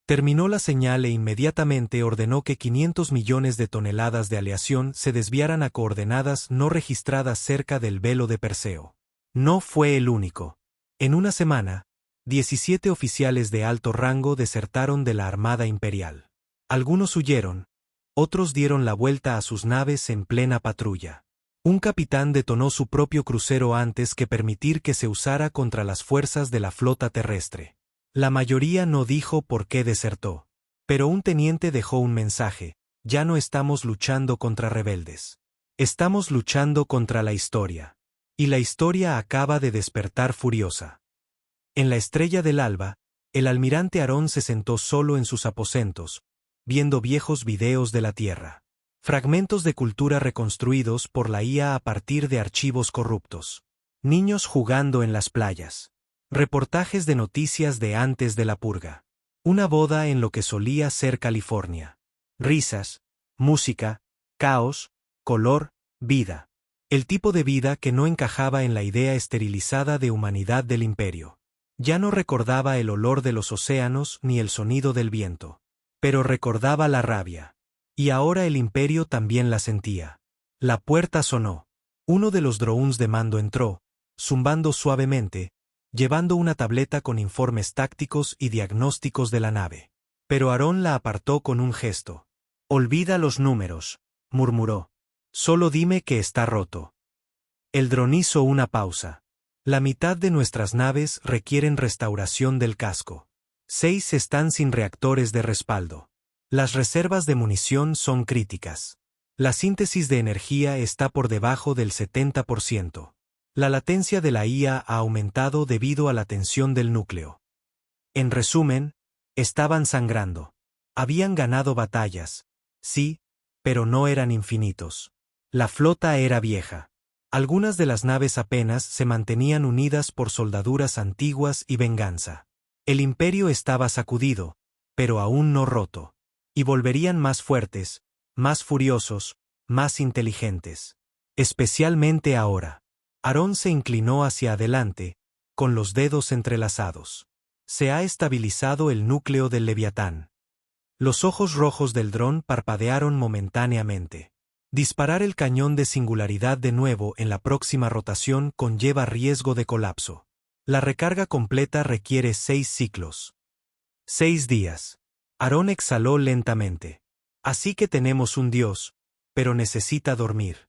Terminó la señal e inmediatamente ordenó que 500 millones de toneladas de aleación se desviaran a coordenadas no registradas cerca del velo de Perseo. No fue el único. En una semana, 17 oficiales de alto rango desertaron de la Armada Imperial. Algunos huyeron, otros dieron la vuelta a sus naves en plena patrulla. Un capitán detonó su propio crucero antes que permitir que se usara contra las fuerzas de la flota terrestre. La mayoría no dijo por qué desertó. Pero un teniente dejó un mensaje: ya no estamos luchando contra rebeldes. Estamos luchando contra la historia. Y la historia acaba de despertar furiosa. En la estrella del alba, el almirante Aarón se sentó solo en sus aposentos, viendo viejos videos de la Tierra. Fragmentos de cultura reconstruidos por la IA a partir de archivos corruptos. Niños jugando en las playas. Reportajes de noticias de antes de la purga. Una boda en lo que solía ser California. Risas, música, caos, color, vida. El tipo de vida que no encajaba en la idea esterilizada de humanidad del imperio. Ya no recordaba el olor de los océanos ni el sonido del viento. Pero recordaba la rabia. Y ahora el imperio también la sentía. La puerta sonó. Uno de los drones de mando entró, zumbando suavemente, llevando una tableta con informes tácticos y diagnósticos de la nave. Pero Aarón la apartó con un gesto. «Olvida los números», murmuró. «Solo dime que está roto». El dron hizo una pausa. «La mitad de nuestras naves requieren restauración del casco. 6 están sin reactores de respaldo. Las reservas de munición son críticas. La síntesis de energía está por debajo del 70%. La latencia de la IA ha aumentado debido a la tensión del núcleo. En resumen, estaban sangrando. Habían ganado batallas, sí, pero no eran infinitos. La flota era vieja. Algunas de las naves apenas se mantenían unidas por soldaduras antiguas y venganza. El imperio estaba sacudido, pero aún no roto. Y volverían más fuertes, más furiosos, más inteligentes. Especialmente ahora. Aarón se inclinó hacia adelante, con los dedos entrelazados. Se ha estabilizado el núcleo del Leviatán. Los ojos rojos del dron parpadearon momentáneamente. Disparar el cañón de singularidad de nuevo en la próxima rotación conlleva riesgo de colapso. La recarga completa requiere 6 ciclos. 6 días. Aarón exhaló lentamente. Así que tenemos un dios, pero necesita dormir.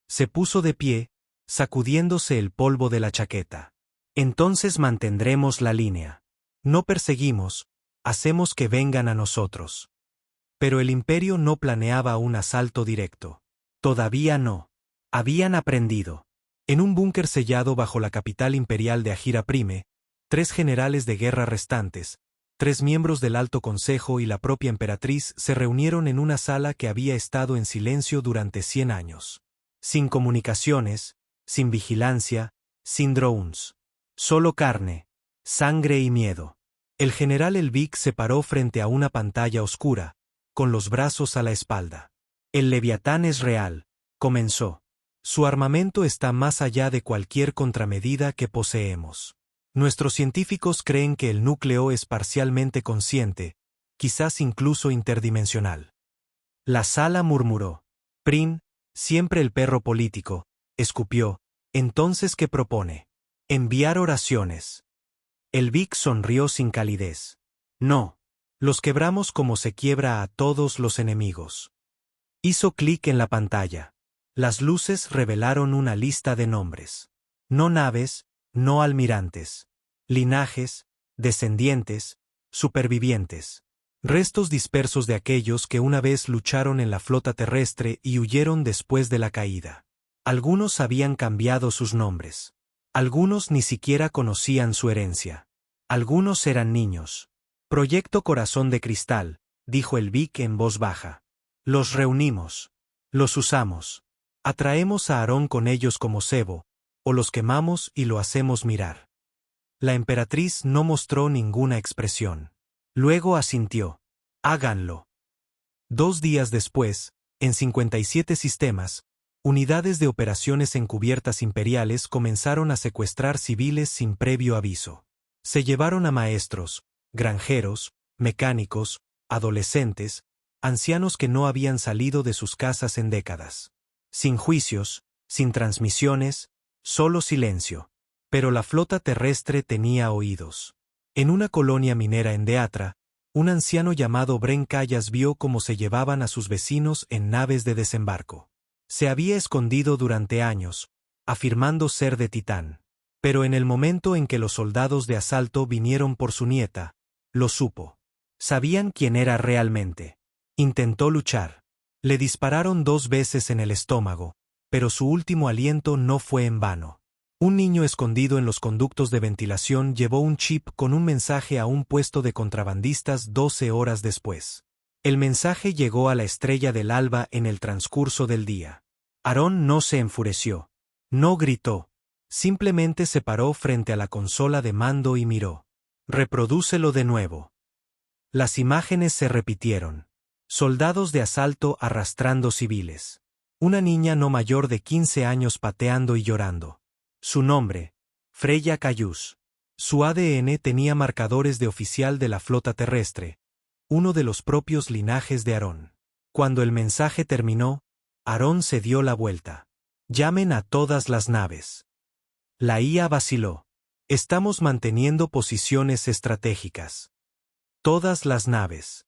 Se puso de pie, sacudiéndose el polvo de la chaqueta. Entonces mantendremos la línea. No perseguimos, hacemos que vengan a nosotros. Pero el imperio no planeaba un asalto directo. Todavía no. Habían aprendido. En un búnker sellado bajo la capital imperial de Ajira Prime, 3 generales de guerra restantes, 3 miembros del Alto Consejo y la propia emperatriz se reunieron en una sala que había estado en silencio durante 100 años. Sin comunicaciones, sin vigilancia, sin drones. Solo carne, sangre y miedo. El general Elvic se paró frente a una pantalla oscura, con los brazos a la espalda. «El Leviatán es real», comenzó. «Su armamento está más allá de cualquier contramedida que poseemos. Nuestros científicos creen que el núcleo es parcialmente consciente, quizás incluso interdimensional». La sala murmuró. Prin, siempre el perro político, escupió. «¿Entonces qué propone?» «Enviar oraciones». Elvic sonrió sin calidez. «No. Los quebramos como se quiebra a todos los enemigos». Hizo clic en la pantalla. Las luces revelaron una lista de nombres. No naves, no almirantes. Linajes, descendientes, supervivientes. Restos dispersos de aquellos que una vez lucharon en la flota terrestre y huyeron después de la caída. Algunos habían cambiado sus nombres. Algunos ni siquiera conocían su herencia. Algunos eran niños. «Proyecto Corazón de Cristal», dijo Elvic en voz baja. «Los reunimos. Los usamos. Atraemos a Aarón con ellos como cebo, o los quemamos y lo hacemos mirar». La emperatriz no mostró ninguna expresión. Luego asintió. «Háganlo». 2 días después, en 57 sistemas, unidades de operaciones encubiertas imperiales comenzaron a secuestrar civiles sin previo aviso. Se llevaron a maestros, granjeros, mecánicos, adolescentes, ancianos que no habían salido de sus casas en décadas. Sin juicios, sin transmisiones, solo silencio. Pero la flota terrestre tenía oídos. En una colonia minera en Deatra, un anciano llamado Bren Callas vio cómo se llevaban a sus vecinos en naves de desembarco. Se había escondido durante años, afirmando ser de Titán. Pero en el momento en que los soldados de asalto vinieron por su nieta, lo supo. Sabían quién era realmente. Intentó luchar. Le dispararon 2 veces en el estómago, pero su último aliento no fue en vano. Un niño escondido en los conductos de ventilación llevó un chip con un mensaje a un puesto de contrabandistas 12 horas después. El mensaje llegó a la Estrella del Alba en el transcurso del día. Aarón no se enfureció. No gritó. Simplemente se paró frente a la consola de mando y miró. Reprodúcelo de nuevo. Las imágenes se repitieron. Soldados de asalto arrastrando civiles. Una niña no mayor de 15 años pateando y llorando. Su nombre, Freya Cayús. Su ADN tenía marcadores de oficial de la flota terrestre, uno de los propios linajes de Aarón. Cuando el mensaje terminó, Aarón se dio la vuelta. Llamen a todas las naves. La IA vaciló. Estamos manteniendo posiciones estratégicas. Todas las naves.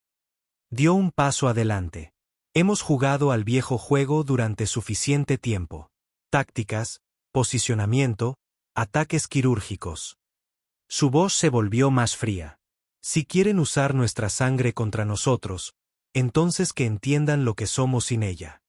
Dio un paso adelante. Hemos jugado al viejo juego durante suficiente tiempo. Tácticas, posicionamiento, ataques quirúrgicos. Su voz se volvió más fría. Si quieren usar nuestra sangre contra nosotros, entonces que entiendan lo que somos sin ella.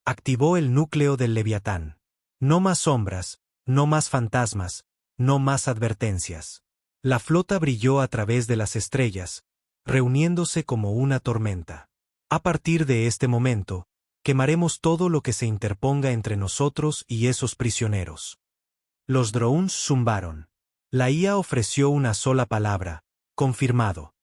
Activó el núcleo del Leviatán. No más sombras, no más fantasmas, no más advertencias. La flota brilló a través de las estrellas, reuniéndose como una tormenta. A partir de este momento, quemaremos todo lo que se interponga entre nosotros y esos prisioneros. Los drones zumbaron. La IA ofreció una sola palabra: confirmado.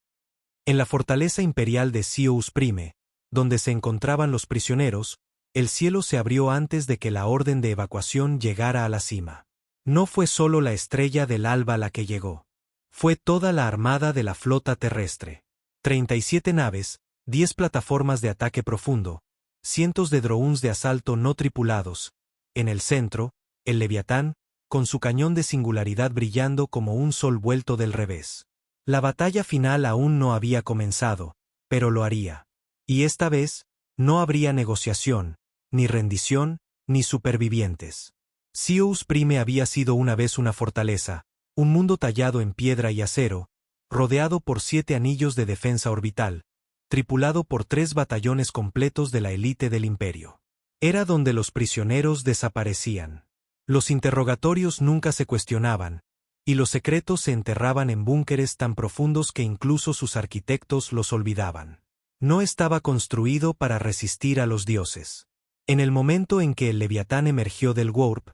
En la fortaleza imperial de Sious Prime, donde se encontraban los prisioneros, el cielo se abrió antes de que la orden de evacuación llegara a la cima. No fue solo la Estrella del Alba la que llegó. Fue toda la armada de la flota terrestre. 37 naves, 10 plataformas de ataque profundo, cientos de drones de asalto no tripulados. En el centro, el Leviatán, con su cañón de singularidad brillando como un sol vuelto del revés. La batalla final aún no había comenzado, pero lo haría. Y esta vez, no habría negociación, ni rendición, ni supervivientes. Sious Prime había sido una vez una fortaleza, un mundo tallado en piedra y acero, rodeado por 7 anillos de defensa orbital, tripulado por 3 batallones completos de la élite del imperio. Era donde los prisioneros desaparecían. Los interrogatorios nunca se cuestionaban, y los secretos se enterraban en búnkeres tan profundos que incluso sus arquitectos los olvidaban. No estaba construido para resistir a los dioses. En el momento en que el Leviatán emergió del warp,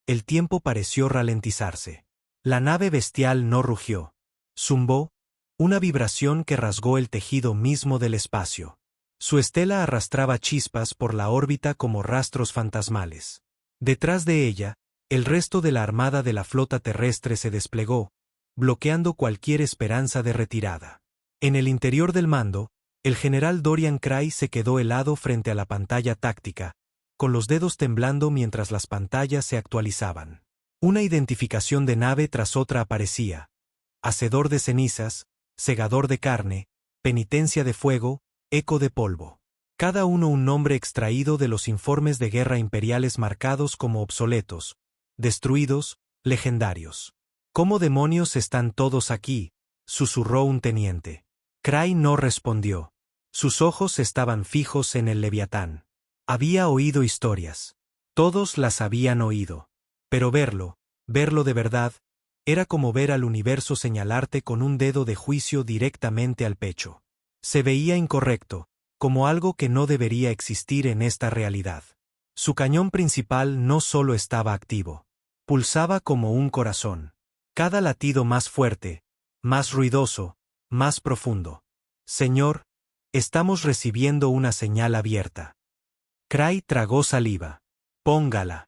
el tiempo pareció ralentizarse. La nave bestial no rugió. Zumbó, una vibración que rasgó el tejido mismo del espacio. Su estela arrastraba chispas por la órbita como rastros fantasmales. Detrás de ella, el resto de la armada de la flota terrestre se desplegó, bloqueando cualquier esperanza de retirada. En el interior del mando, el general Dorian Cray se quedó helado frente a la pantalla táctica, con los dedos temblando mientras las pantallas se actualizaban. Una identificación de nave tras otra aparecía: hacedor de cenizas, segador de carne, penitencia de fuego, eco de polvo. Cada uno un nombre extraído de los informes de guerra imperiales marcados como obsoletos, destruidos, legendarios. ¿Cómo demonios están todos aquí?, susurró un teniente. Cray no respondió. Sus ojos estaban fijos en el Leviatán. Había oído historias. Todos las habían oído. Pero verlo de verdad, era como ver al universo señalarte con un dedo de juicio directamente al pecho. Se veía incorrecto, como algo que no debería existir en esta realidad. Su cañón principal no solo estaba activo. Pulsaba como un corazón. Cada latido más fuerte, más ruidoso, más profundo. Señor, estamos recibiendo una señal abierta. Cray tragó saliva. Póngala.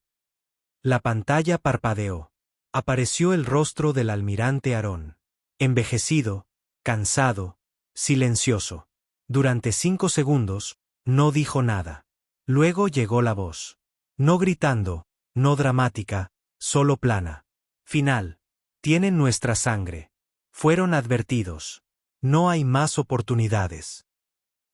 La pantalla parpadeó. Apareció el rostro del almirante Aarón. Envejecido, cansado, silencioso. Durante 5 segundos, no dijo nada. Luego llegó la voz. No gritando, no dramática, solo plana. Final. Tienen nuestra sangre. Fueron advertidos. No hay más oportunidades.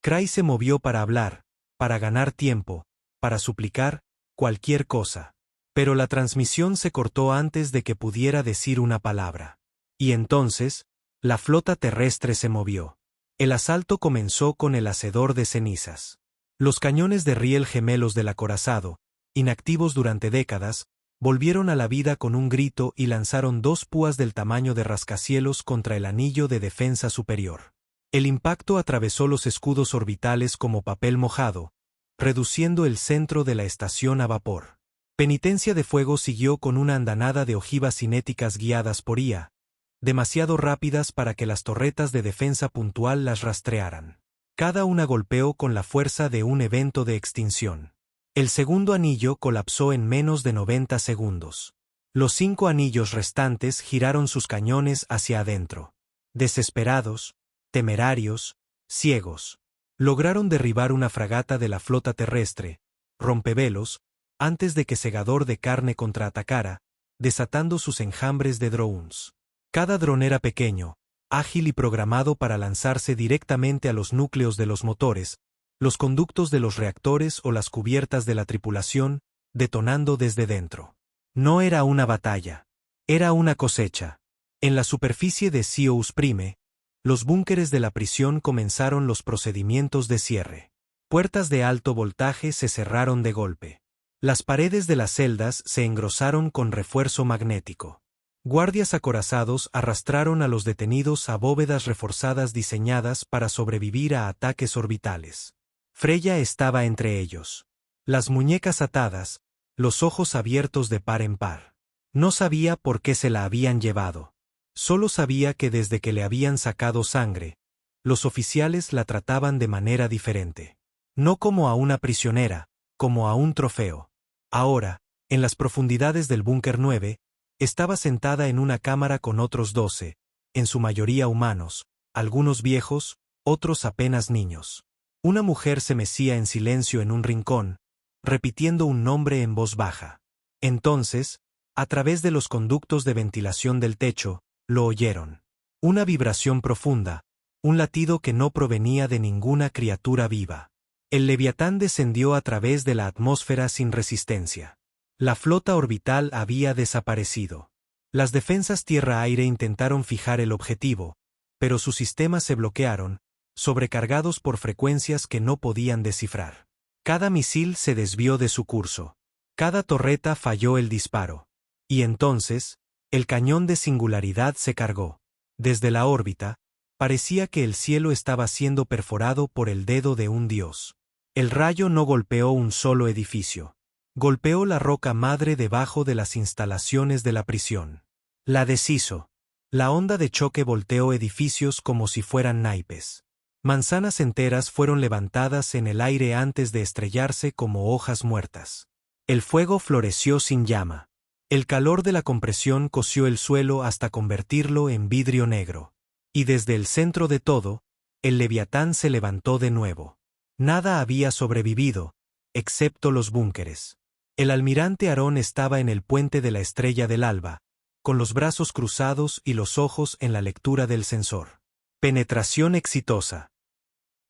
Cray se movió para hablar, para ganar tiempo, para suplicar cualquier cosa. Pero la transmisión se cortó antes de que pudiera decir una palabra. Y entonces, la flota terrestre se movió. El asalto comenzó con el hacedor de cenizas. Los cañones de riel gemelos del acorazado, inactivos durante décadas, volvieron a la vida con un grito y lanzaron 2 púas del tamaño de rascacielos contra el anillo de defensa superior. El impacto atravesó los escudos orbitales como papel mojado, reduciendo el centro de la estación a vapor. Penitencia de Fuego siguió con una andanada de ojivas cinéticas guiadas por IA, demasiado rápidas para que las torretas de defensa puntual las rastrearan. Cada una golpeó con la fuerza de un evento de extinción. El segundo anillo colapsó en menos de 90 segundos. Los 5 anillos restantes giraron sus cañones hacia adentro. Desesperados, temerarios, ciegos, lograron derribar una fragata de la flota terrestre, rompevelos, antes de que Segador de Carne contraatacara, desatando sus enjambres de drones. Cada dron era pequeño, ágil y programado para lanzarse directamente a los núcleos de los motores, los conductos de los reactores o las cubiertas de la tripulación, detonando desde dentro. No era una batalla. Era una cosecha. En la superficie de Sirius Prime, los búnkeres de la prisión comenzaron los procedimientos de cierre. Puertas de alto voltaje se cerraron de golpe. Las paredes de las celdas se engrosaron con refuerzo magnético. Guardias acorazados arrastraron a los detenidos a bóvedas reforzadas diseñadas para sobrevivir a ataques orbitales. Freya estaba entre ellos. Las muñecas atadas, los ojos abiertos de par en par. No sabía por qué se la habían llevado. Solo sabía que desde que le habían sacado sangre, los oficiales la trataban de manera diferente. No como a una prisionera, como a un trofeo. Ahora, en las profundidades del búnker 9, estaba sentada en una cámara con otros 12, en su mayoría humanos, algunos viejos, otros apenas niños. Una mujer se mecía en silencio en un rincón, repitiendo un nombre en voz baja. Entonces, a través de los conductos de ventilación del techo, lo oyeron. Una vibración profunda, un latido que no provenía de ninguna criatura viva. El Leviatán descendió a través de la atmósfera sin resistencia. La flota orbital había desaparecido. Las defensas tierra-aire intentaron fijar el objetivo, pero sus sistemas se bloquearon, sobrecargados por frecuencias que no podían descifrar. Cada misil se desvió de su curso. Cada torreta falló el disparo. Y entonces, el cañón de singularidad se cargó. Desde la órbita, parecía que el cielo estaba siendo perforado por el dedo de un dios. El rayo no golpeó un solo edificio. Golpeó la roca madre debajo de las instalaciones de la prisión. La deshizo. La onda de choque volteó edificios como si fueran naipes. Manzanas enteras fueron levantadas en el aire antes de estrellarse como hojas muertas. El fuego floreció sin llama. El calor de la compresión coció el suelo hasta convertirlo en vidrio negro. Y desde el centro de todo, el Leviatán se levantó de nuevo. Nada había sobrevivido, excepto los búnkeres. El almirante Aarón estaba en el puente de la Estrella del Alba, con los brazos cruzados y los ojos en la lectura del sensor. Penetración exitosa.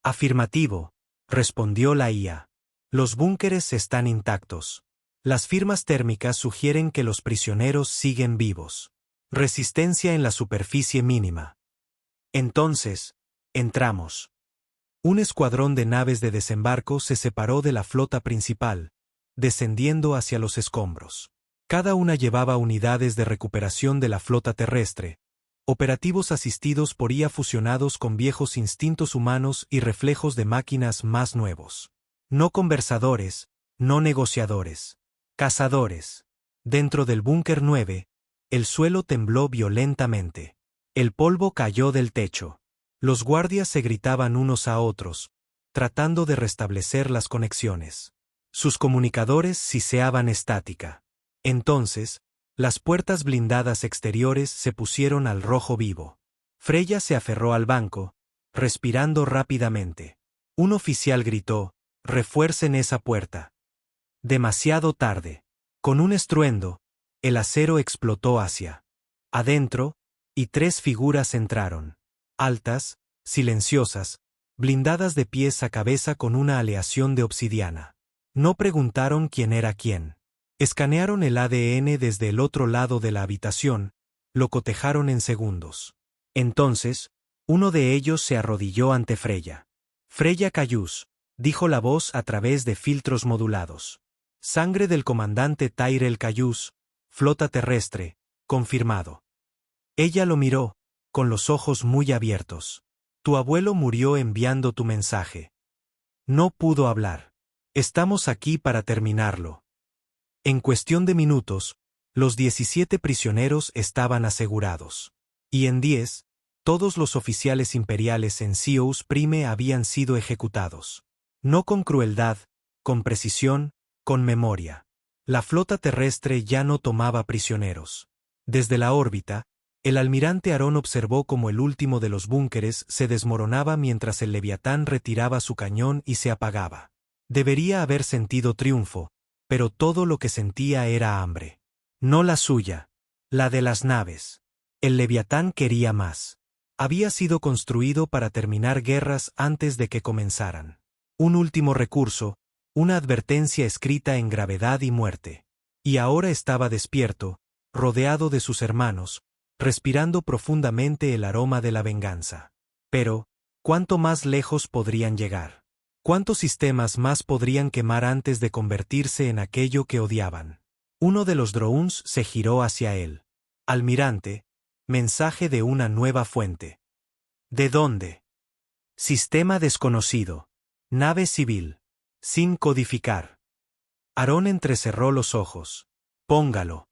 Afirmativo, respondió la IA. Los búnkeres están intactos. Las firmas térmicas sugieren que los prisioneros siguen vivos. Resistencia en la superficie mínima. Entonces, entramos. Un escuadrón de naves de desembarco se separó de la flota principal, descendiendo hacia los escombros. Cada una llevaba unidades de recuperación de la flota terrestre, operativos asistidos por IA fusionados con viejos instintos humanos y reflejos de máquinas más nuevos. No conversadores, no negociadores. Cazadores. Dentro del búnker 9, el suelo tembló violentamente. El polvo cayó del techo. Los guardias se gritaban unos a otros, tratando de restablecer las conexiones. Sus comunicadores siseaban estática. Entonces, las puertas blindadas exteriores se pusieron al rojo vivo. Freya se aferró al banco, respirando rápidamente. Un oficial gritó: «Refuercen esa puerta». Demasiado tarde. Con un estruendo, el acero explotó hacia adentro, y 3 figuras entraron. Altas, silenciosas, blindadas de pies a cabeza con una aleación de obsidiana. No preguntaron quién era quién. Escanearon el ADN desde el otro lado de la habitación, lo cotejaron en segundos. Entonces, uno de ellos se arrodilló ante Freya. Freya Cayús, dijo la voz a través de filtros modulados. Sangre del comandante Tyrell Cayús, flota terrestre, confirmado. Ella lo miró, con los ojos muy abiertos. Tu abuelo murió enviando tu mensaje. No pudo hablar. Estamos aquí para terminarlo. En cuestión de minutos, los 17 prisioneros estaban asegurados. Y en 10, todos los oficiales imperiales en Sious Prime habían sido ejecutados. No con crueldad, con precisión, con memoria. La flota terrestre ya no tomaba prisioneros. Desde la órbita, el almirante Aarón observó cómo el último de los búnkeres se desmoronaba mientras el Leviatán retiraba su cañón y se apagaba. Debería haber sentido triunfo, pero todo lo que sentía era hambre. No la suya, la de las naves. El Leviatán quería más. Había sido construido para terminar guerras antes de que comenzaran. Un último recurso, una advertencia escrita en gravedad y muerte. Y ahora estaba despierto, rodeado de sus hermanos, respirando profundamente el aroma de la venganza. Pero, ¿cuánto más lejos podrían llegar? ¿Cuántos sistemas más podrían quemar antes de convertirse en aquello que odiaban? Uno de los drones se giró hacia él. Almirante, mensaje de una nueva fuente. ¿De dónde? Sistema desconocido. Nave civil. Sin codificar. Aarón entrecerró los ojos. Póngalo.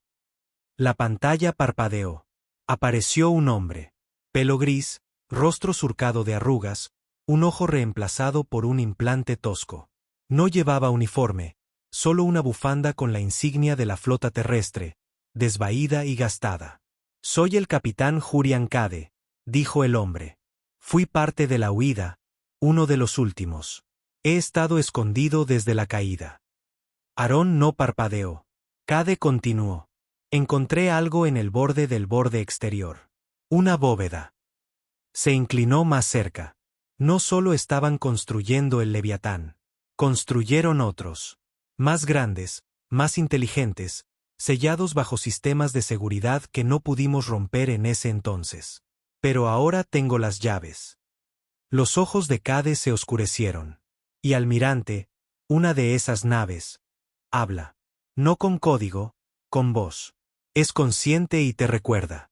La pantalla parpadeó. Apareció un hombre. Pelo gris, rostro surcado de arrugas, un ojo reemplazado por un implante tosco. No llevaba uniforme, solo una bufanda con la insignia de la flota terrestre, desvaída y gastada. Soy el capitán Jurian Cade, dijo el hombre. Fui parte de la huida, uno de los últimos. He estado escondido desde la caída. Aarón no parpadeó. Cade continuó. Encontré algo en el borde del borde exterior. Una bóveda. Se inclinó más cerca. No solo estaban construyendo el Leviatán. Construyeron otros. Más grandes, más inteligentes, sellados bajo sistemas de seguridad que no pudimos romper en ese entonces. Pero ahora tengo las llaves. Los ojos de Cade se oscurecieron. Y almirante, una de esas naves, habla. No con código, con voz. Es consciente y te recuerda.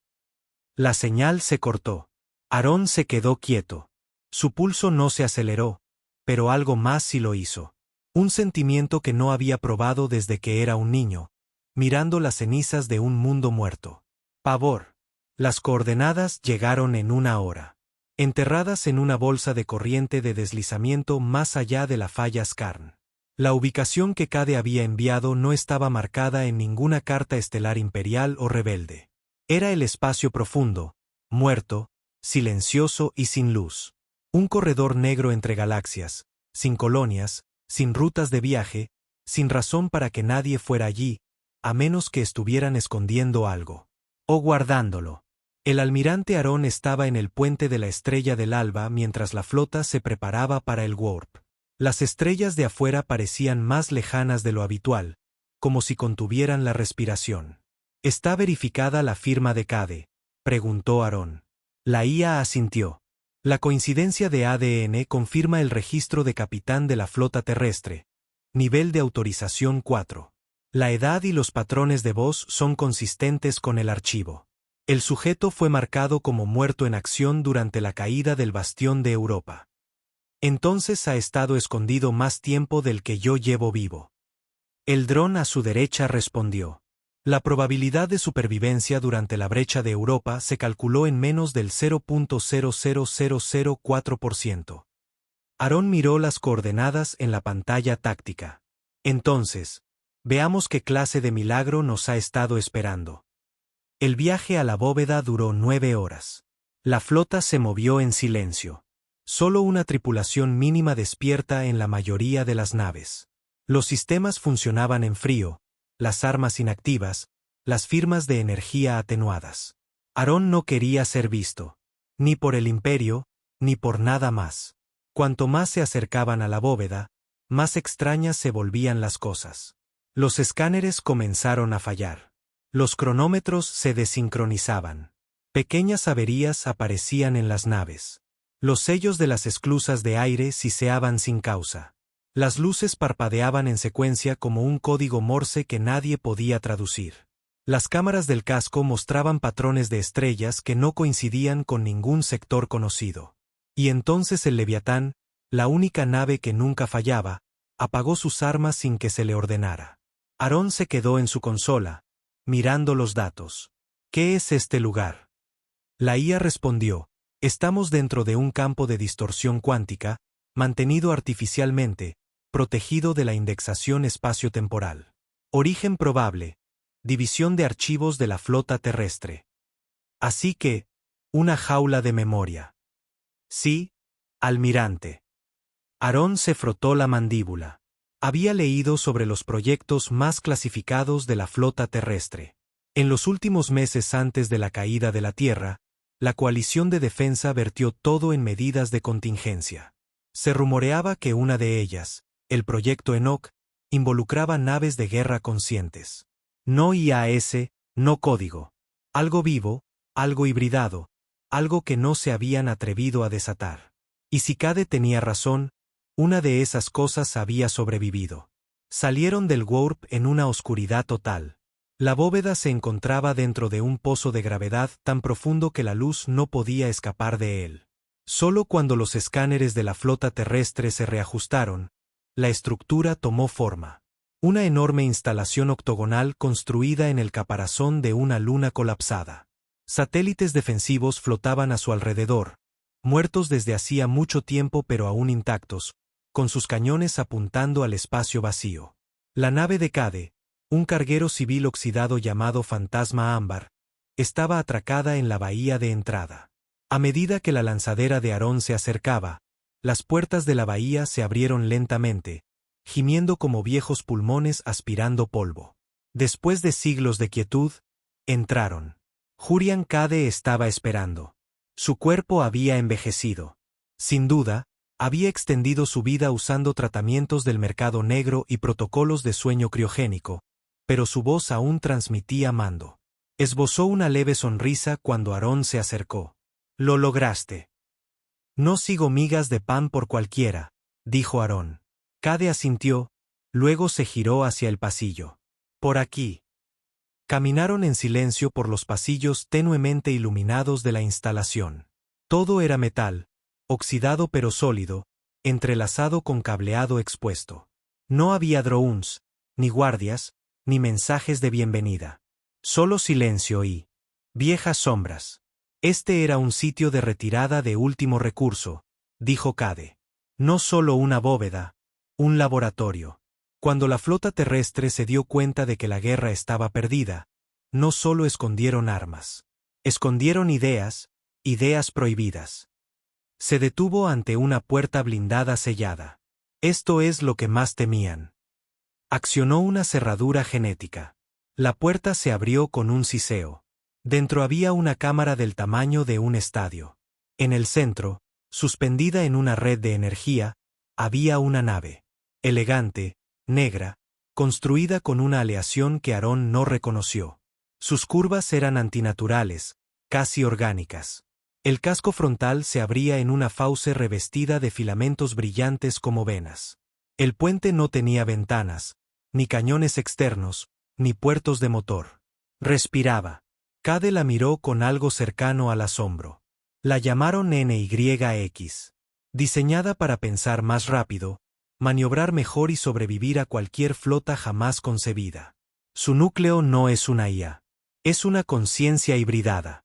La señal se cortó. Aarón se quedó quieto. Su pulso no se aceleró, pero algo más sí lo hizo. Un sentimiento que no había probado desde que era un niño, mirando las cenizas de un mundo muerto. Pavor. Las coordenadas llegaron en 1 hora. Enterradas en una bolsa de corriente de deslizamiento más allá de la falla Skarn. La ubicación que Cade había enviado no estaba marcada en ninguna carta estelar imperial o rebelde. Era el espacio profundo, muerto, silencioso y sin luz. Un corredor negro entre galaxias, sin colonias, sin rutas de viaje, sin razón para que nadie fuera allí, a menos que estuvieran escondiendo algo. O guardándolo. El almirante Aarón estaba en el puente de la Estrella del Alba mientras la flota se preparaba para el warp. Las estrellas de afuera parecían más lejanas de lo habitual, como si contuvieran la respiración. ¿Está verificada la firma de Cade?, preguntó Aarón. La IA asintió. La coincidencia de ADN confirma el registro de capitán de la flota terrestre. Nivel de autorización 4. La edad y los patrones de voz son consistentes con el archivo. El sujeto fue marcado como muerto en acción durante la caída del bastión de Europa. Entonces ha estado escondido más tiempo del que yo llevo vivo. El dron a su derecha respondió. La probabilidad de supervivencia durante la brecha de Europa se calculó en menos del 0.00004%. Aarón miró las coordenadas en la pantalla táctica. Entonces, veamos qué clase de milagro nos ha estado esperando. El viaje a la bóveda duró 9 horas. La flota se movió en silencio. Solo una tripulación mínima despierta en la mayoría de las naves. Los sistemas funcionaban en frío, las armas inactivas, las firmas de energía atenuadas. Aarón no quería ser visto, ni por el Imperio, ni por nada más. Cuanto más se acercaban a la bóveda, más extrañas se volvían las cosas. Los escáneres comenzaron a fallar. Los cronómetros se desincronizaban. Pequeñas averías aparecían en las naves. Los sellos de las esclusas de aire siseaban sin causa. Las luces parpadeaban en secuencia como un código Morse que nadie podía traducir. Las cámaras del casco mostraban patrones de estrellas que no coincidían con ningún sector conocido. Y entonces el Leviatán, la única nave que nunca fallaba, apagó sus armas sin que se le ordenara. Aarón se quedó en su consola, mirando los datos. ¿Qué es este lugar? La IA respondió: estamos dentro de un campo de distorsión cuántica, mantenido artificialmente, protegido de la indexación espacio-temporal. Origen probable: división de archivos de la flota terrestre. Así que, una jaula de memoria. Sí, almirante. Aarón se frotó la mandíbula. Había leído sobre los proyectos más clasificados de la flota terrestre. En los últimos meses antes de la caída de la Tierra, la coalición de defensa vertió todo en medidas de contingencia. Se rumoreaba que una de ellas, el proyecto Enoch, involucraba naves de guerra conscientes. No IAS, no código. Algo vivo, algo hibridado, algo que no se habían atrevido a desatar. Y si Cade tenía razón, una de esas cosas había sobrevivido. Salieron del warp en una oscuridad total. La bóveda se encontraba dentro de un pozo de gravedad tan profundo que la luz no podía escapar de él. Solo cuando los escáneres de la flota terrestre se reajustaron, la estructura tomó forma. Una enorme instalación octogonal construida en el caparazón de una luna colapsada. Satélites defensivos flotaban a su alrededor, muertos desde hacía mucho tiempo pero aún intactos, con sus cañones apuntando al espacio vacío. La nave de Cade, un carguero civil oxidado llamado Fantasma Ámbar, estaba atracada en la bahía de entrada. A medida que la lanzadera de Aarón se acercaba, las puertas de la bahía se abrieron lentamente, gimiendo como viejos pulmones aspirando polvo. Después de siglos de quietud, entraron. Jurian Cade estaba esperando. Su cuerpo había envejecido. Sin duda, había extendido su vida usando tratamientos del mercado negro y protocolos de sueño criogénico, pero su voz aún transmitía mando. Esbozó una leve sonrisa cuando Aarón se acercó. «Lo lograste». «No sigo migas de pan por cualquiera», dijo Aarón. Cade asintió, luego se giró hacia el pasillo. «Por aquí». Caminaron en silencio por los pasillos tenuemente iluminados de la instalación. Todo era metal, oxidado pero sólido, entrelazado con cableado expuesto. No había drones, ni guardias, ni mensajes de bienvenida. Solo silencio y viejas sombras. Este era un sitio de retirada de último recurso, dijo Cade. No solo una bóveda, un laboratorio. Cuando la flota terrestre se dio cuenta de que la guerra estaba perdida, no solo escondieron armas. Escondieron ideas, ideas prohibidas. Se detuvo ante una puerta blindada sellada. Esto es lo que más temían. Accionó una cerradura genética. La puerta se abrió con un siseo. Dentro había una cámara del tamaño de un estadio. En el centro, suspendida en una red de energía, había una nave. Elegante, negra, construida con una aleación que Aarón no reconoció. Sus curvas eran antinaturales, casi orgánicas. El casco frontal se abría en una fauce revestida de filamentos brillantes como venas. El puente no tenía ventanas, ni cañones externos, ni puertos de motor. Respiraba. Cade la miró con algo cercano al asombro. La llamaron NYX. Diseñada para pensar más rápido, maniobrar mejor y sobrevivir a cualquier flota jamás concebida. Su núcleo no es una IA. Es una conciencia hibridada.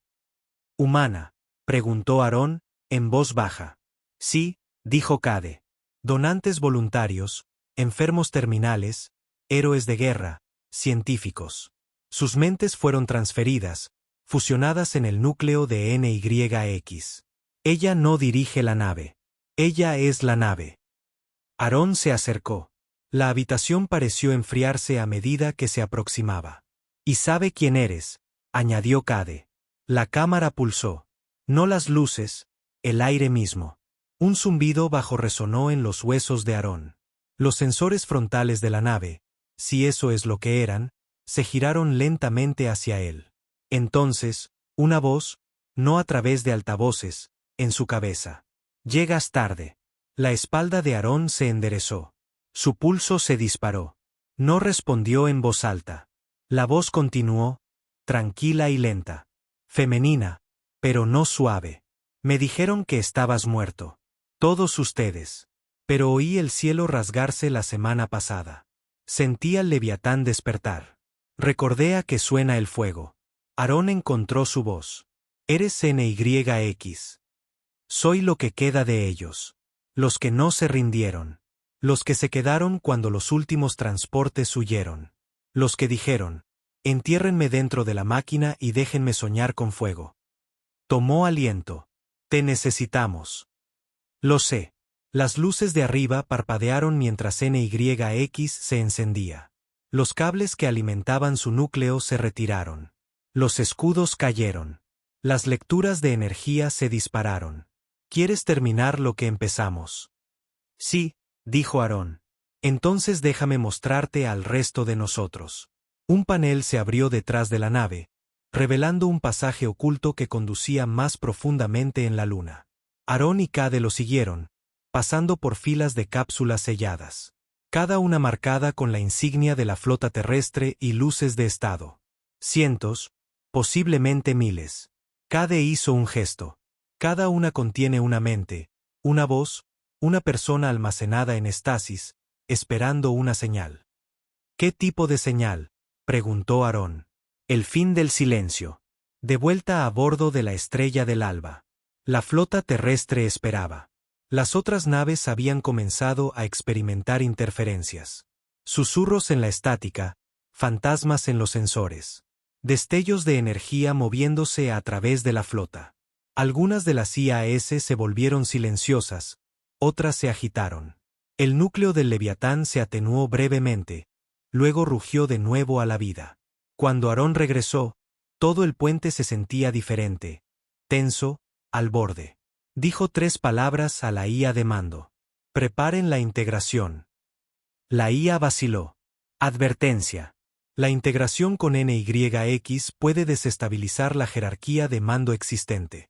¿Humana?, preguntó Aarón, en voz baja. Sí, dijo Cade. Donantes voluntarios, enfermos terminales, héroes de guerra, científicos. Sus mentes fueron transferidas, fusionadas en el núcleo de NYX. Ella no dirige la nave. Ella es la nave. Aarón se acercó. La habitación pareció enfriarse a medida que se aproximaba. «Y sabe quién eres», añadió Cade. La cámara pulsó. No las luces, el aire mismo. Un zumbido bajo resonó en los huesos de Aarón. Los sensores frontales de la nave, si eso es lo que eran, se giraron lentamente hacia él. Entonces, una voz, no a través de altavoces, en su cabeza. Llegas tarde. La espalda de Aarón se enderezó. Su pulso se disparó. No respondió en voz alta. La voz continuó, tranquila y lenta. Femenina, pero no suave. Me dijeron que estabas muerto. Todos ustedes. Pero oí el cielo rasgarse la semana pasada. Sentí al Leviatán despertar. Recordé a que suena el fuego. Aarón encontró su voz. Eres NYX. Soy lo que queda de ellos. Los que no se rindieron. Los que se quedaron cuando los últimos transportes huyeron. Los que dijeron, entiérrenme dentro de la máquina y déjenme soñar con fuego. Tomó aliento. Te necesitamos. Lo sé. Las luces de arriba parpadearon mientras NYX se encendía. Los cables que alimentaban su núcleo se retiraron. Los escudos cayeron. Las lecturas de energía se dispararon. ¿Quieres terminar lo que empezamos? Sí, dijo Aarón. Entonces déjame mostrarte al resto de nosotros. Un panel se abrió detrás de la nave, revelando un pasaje oculto que conducía más profundamente en la luna. Aarón y Cade lo siguieron, pasando por filas de cápsulas selladas, cada una marcada con la insignia de la flota terrestre y luces de estado. Cientos, posiblemente miles. Cade hizo un gesto. Cada una contiene una mente, una voz, una persona almacenada en estasis, esperando una señal. ¿Qué tipo de señal?, preguntó Aarón. El fin del silencio. De vuelta a bordo de la Estrella del Alba. La flota terrestre esperaba. Las otras naves habían comenzado a experimentar interferencias. Susurros en la estática, fantasmas en los sensores. Destellos de energía moviéndose a través de la flota. Algunas de las IAS se volvieron silenciosas, otras se agitaron. El núcleo del Leviatán se atenuó brevemente, luego rugió de nuevo a la vida. Cuando Aarón regresó, todo el puente se sentía diferente, tenso, al borde. Dijo 3 palabras a la IA de mando. Preparen la integración. La IA vaciló. Advertencia. La integración con NYX puede desestabilizar la jerarquía de mando existente.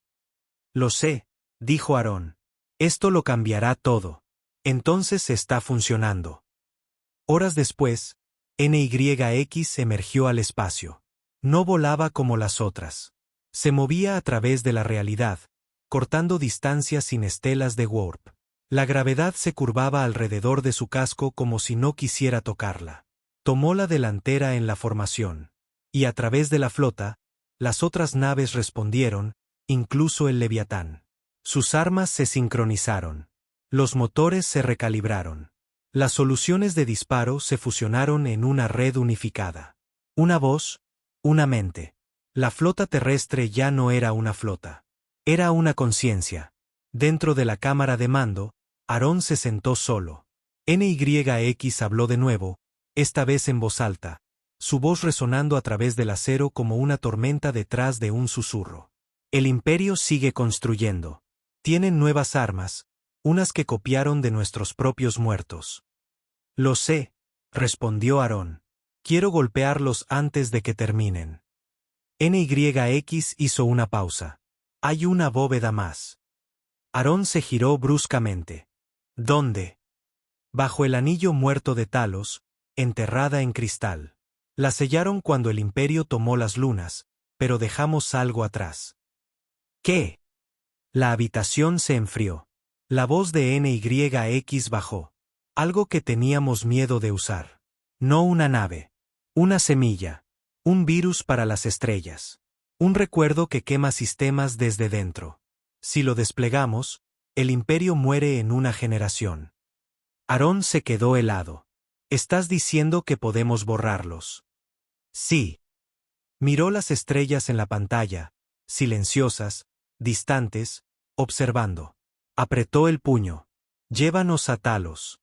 Lo sé, dijo Aarón. Esto lo cambiará todo. Entonces está funcionando. Horas después, NYX emergió al espacio. No volaba como las otras. Se movía a través de la realidad, cortando distancias sin estelas de warp. La gravedad se curvaba alrededor de su casco como si no quisiera tocarla. Tomó la delantera en la formación. Y a través de la flota, las otras naves respondieron, incluso el Leviatán. Sus armas se sincronizaron. Los motores se recalibraron. Las soluciones de disparo se fusionaron en una red unificada. Una voz, una mente. La flota terrestre ya no era una flota. Era una conciencia. Dentro de la cámara de mando, Aarón se sentó solo. NYX habló de nuevo, esta vez en voz alta, su voz resonando a través del acero como una tormenta detrás de un susurro. El Imperio sigue construyendo. Tienen nuevas armas, unas que copiaron de nuestros propios muertos. Lo sé, respondió Aarón. Quiero golpearlos antes de que terminen. NYX hizo una pausa. Hay una bóveda más. Aarón se giró bruscamente. ¿Dónde? Bajo el anillo muerto de Talos, enterrada en cristal. La sellaron cuando el Imperio tomó las lunas, pero dejamos algo atrás. ¿Qué? La habitación se enfrió. La voz de NYX bajó. Algo que teníamos miedo de usar. No una nave. Una semilla. Un virus para las estrellas. Un recuerdo que quema sistemas desde dentro. Si lo desplegamos, el Imperio muere en una generación. Aarón se quedó helado. ¿Estás diciendo que podemos borrarlos? Sí. Miró las estrellas en la pantalla, silenciosas, distantes, observando. Apretó el puño. Llévanos a Talos.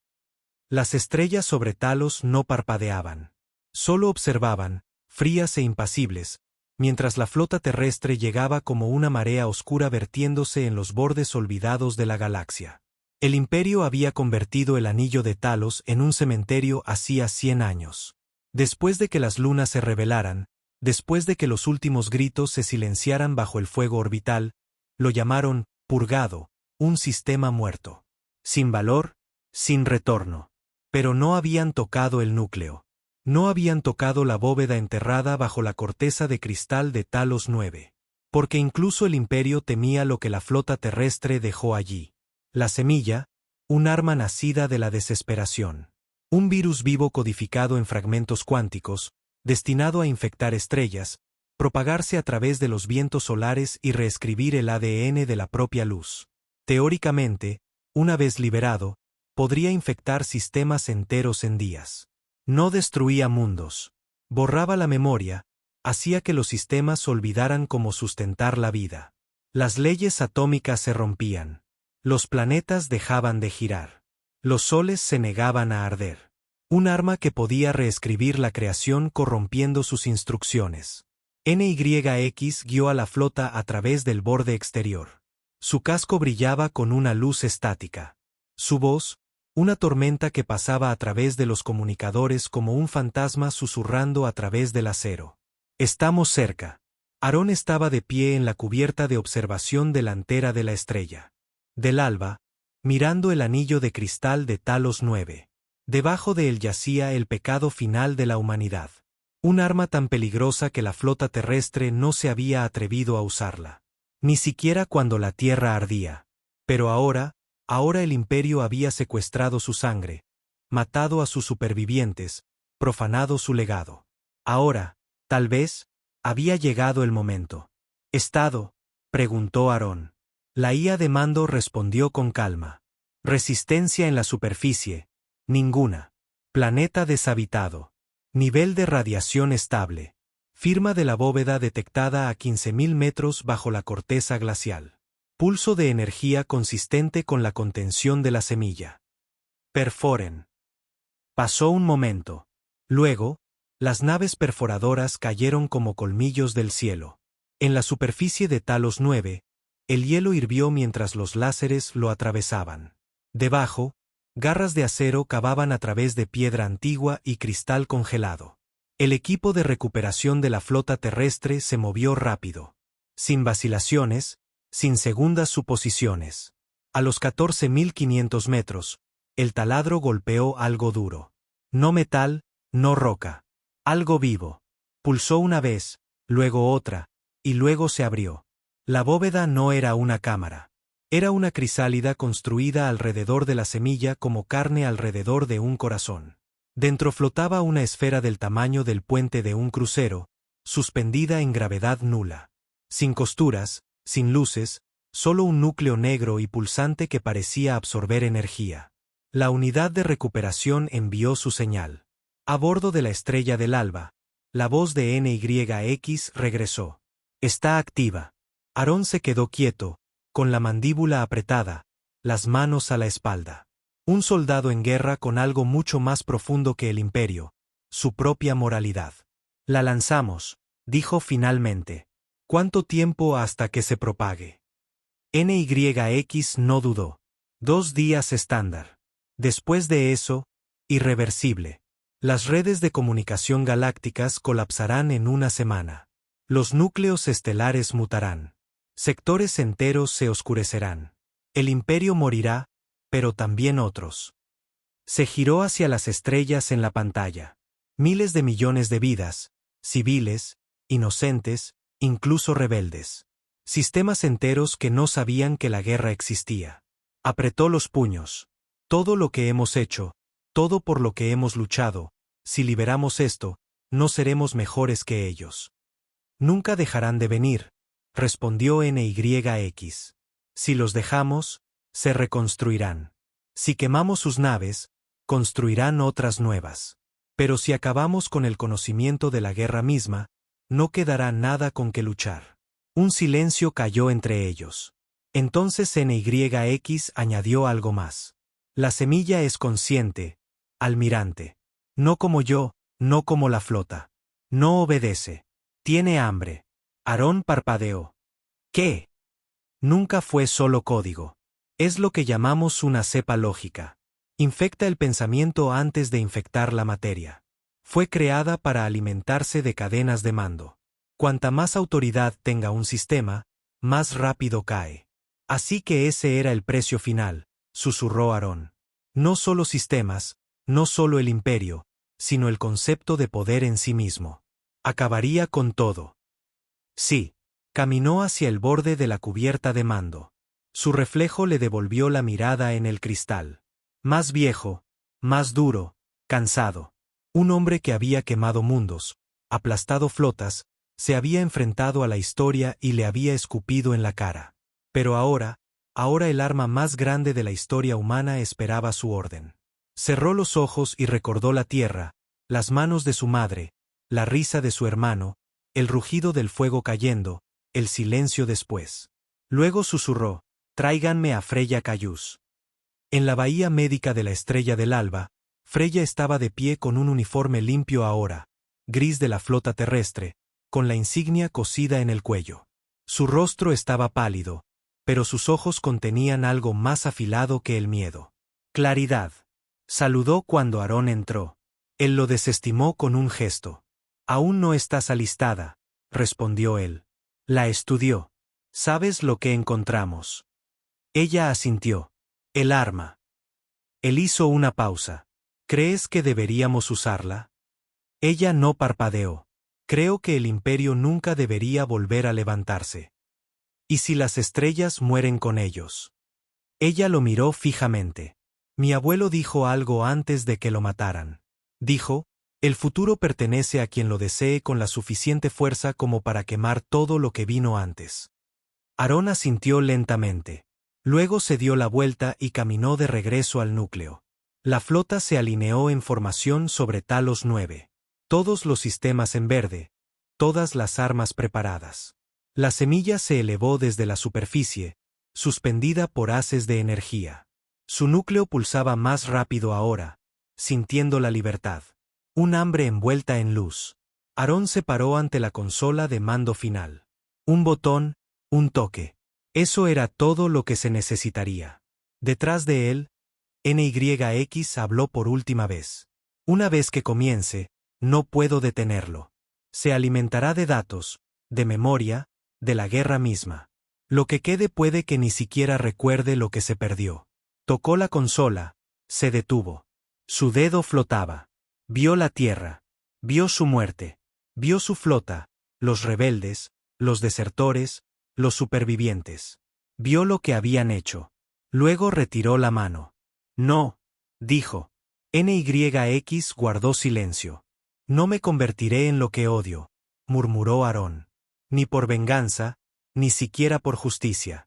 Las estrellas sobre Talos no parpadeaban. Solo observaban, frías e impasibles, mientras la flota terrestre llegaba como una marea oscura vertiéndose en los bordes olvidados de la galaxia. El Imperio había convertido el anillo de Talos en un cementerio hacía 100 años. Después de que las lunas se rebelaran, después de que los últimos gritos se silenciaran bajo el fuego orbital, lo llamaron purgado, un sistema muerto. Sin valor, sin retorno. Pero no habían tocado el núcleo. No habían tocado la bóveda enterrada bajo la corteza de cristal de Talos 9. Porque incluso el Imperio temía lo que la flota terrestre dejó allí. La semilla, un arma nacida de la desesperación. Un virus vivo codificado en fragmentos cuánticos, destinado a infectar estrellas, propagarse a través de los vientos solares y reescribir el ADN de la propia luz. Teóricamente, una vez liberado, podría infectar sistemas enteros en días. No destruía mundos. Borraba la memoria, hacía que los sistemas olvidaran cómo sustentar la vida. Las leyes atómicas se rompían. Los planetas dejaban de girar. Los soles se negaban a arder. Un arma que podía reescribir la creación corrompiendo sus instrucciones. NYX guió a la flota a través del borde exterior. Su casco brillaba con una luz estática. Su voz, una tormenta que pasaba a través de los comunicadores como un fantasma susurrando a través del acero. Estamos cerca. Aarón estaba de pie en la cubierta de observación delantera de la estrella del alba, mirando el anillo de cristal de Talos 9. Debajo de él yacía el pecado final de la humanidad. Un arma tan peligrosa que la flota terrestre no se había atrevido a usarla. Ni siquiera cuando la tierra ardía. Pero ahora el Imperio había secuestrado su sangre, matado a sus supervivientes, profanado su legado. Ahora, tal vez, había llegado el momento. ¿Estado?, preguntó Aarón. La IA de mando respondió con calma. Resistencia en la superficie. Ninguna. Planeta deshabitado. Nivel de radiación estable. Firma de la bóveda detectada a 15.000 metros bajo la corteza glacial. Pulso de energía consistente con la contención de la semilla. Perforen. Pasó un momento. Luego, las naves perforadoras cayeron como colmillos del cielo. En la superficie de Talos 9, el hielo hirvió mientras los láseres lo atravesaban. Debajo, garras de acero cavaban a través de piedra antigua y cristal congelado. El equipo de recuperación de la flota terrestre se movió rápido. Sin vacilaciones, sin segundas suposiciones. A los 14.500 metros, el taladro golpeó algo duro. No metal, no roca. Algo vivo. Pulsó una vez, luego otra, y luego se abrió. La bóveda no era una cámara. Era una crisálida construida alrededor de la semilla como carne alrededor de un corazón. Dentro flotaba una esfera del tamaño del puente de un crucero, suspendida en gravedad nula. Sin costuras, sin luces, solo un núcleo negro y pulsante que parecía absorber energía. La unidad de recuperación envió su señal. A bordo de la estrella del alba, la voz de NYX regresó. Está activa. Aarón se quedó quieto, con la mandíbula apretada, las manos a la espalda. Un soldado en guerra con algo mucho más profundo que el Imperio, su propia moralidad. La lanzamos, dijo finalmente. ¿Cuánto tiempo hasta que se propague? NYX no dudó. 2 días estándar. Después de eso, irreversible. Las redes de comunicación galácticas colapsarán en una semana. Los núcleos estelares mutarán. Sectores enteros se oscurecerán. El Imperio morirá, pero también otros. Se giró hacia las estrellas en la pantalla. Miles de millones de vidas, civiles, inocentes, incluso rebeldes. Sistemas enteros que no sabían que la guerra existía. Apretó los puños. Todo lo que hemos hecho, todo por lo que hemos luchado, si liberamos esto, no seremos mejores que ellos. Nunca dejarán de venir, respondió NYX. Si los dejamos, se reconstruirán. Si quemamos sus naves, construirán otras nuevas. Pero si acabamos con el conocimiento de la guerra misma, no quedará nada con que luchar. Un silencio cayó entre ellos. Entonces NYX añadió algo más. La semilla es consciente, almirante. No como yo, no como la flota. No obedece. Tiene hambre. Aarón parpadeó. ¿Qué? Nunca fue solo código. Es lo que llamamos una cepa lógica. Infecta el pensamiento antes de infectar la materia. Fue creada para alimentarse de cadenas de mando. Cuanta más autoridad tenga un sistema, más rápido cae. Así que ese era el precio final, susurró Aarón. No solo sistemas, no solo el imperio, sino el concepto de poder en sí mismo. Acabaría con todo. Sí. Caminó hacia el borde de la cubierta de mando. Su reflejo le devolvió la mirada en el cristal. Más viejo, más duro, cansado. Un hombre que había quemado mundos, aplastado flotas, se había enfrentado a la historia y le había escupido en la cara. Pero ahora el arma más grande de la historia humana esperaba su orden. Cerró los ojos y recordó la tierra, las manos de su madre, la risa de su hermano, el rugido del fuego cayendo, el silencio después. Luego susurró: «Tráiganme a Freya Cayús». En la bahía médica de la Estrella del Alba, Freya estaba de pie con un uniforme limpio ahora, gris de la flota terrestre, con la insignia cosida en el cuello. Su rostro estaba pálido, pero sus ojos contenían algo más afilado que el miedo. Claridad. Saludó cuando Aarón entró. Él lo desestimó con un gesto. «Aún no estás alistada», respondió él. La estudió. «¿Sabes lo que encontramos?» Ella asintió. «El arma». Él hizo una pausa. «¿Crees que deberíamos usarla?» Ella no parpadeó. «Creo que el imperio nunca debería volver a levantarse. ¿Y si las estrellas mueren con ellos?» Ella lo miró fijamente. «Mi abuelo dijo algo antes de que lo mataran. Dijo: el futuro pertenece a quien lo desee con la suficiente fuerza como para quemar todo lo que vino antes». Aarón asintió lentamente. Luego se dio la vuelta y caminó de regreso al núcleo. La flota se alineó en formación sobre Talos 9. Todos los sistemas en verde. Todas las armas preparadas. La semilla se elevó desde la superficie, suspendida por haces de energía. Su núcleo pulsaba más rápido ahora, sintiendo la libertad. Un hambre envuelta en luz. Aarón se paró ante la consola de mando final. Un botón, un toque. Eso era todo lo que se necesitaría. Detrás de él, NYX habló por última vez. «Una vez que comience, no puedo detenerlo. Se alimentará de datos, de memoria, de la guerra misma. Lo que quede puede que ni siquiera recuerde lo que se perdió». Tocó la consola, se detuvo. Su dedo flotaba. Vio la tierra. Vio su muerte. Vio su flota, los rebeldes, los desertores, los supervivientes. Vio lo que habían hecho. Luego retiró la mano. «No», dijo. NYX guardó silencio. «No me convertiré en lo que odio», murmuró Aarón. «Ni por venganza, ni siquiera por justicia».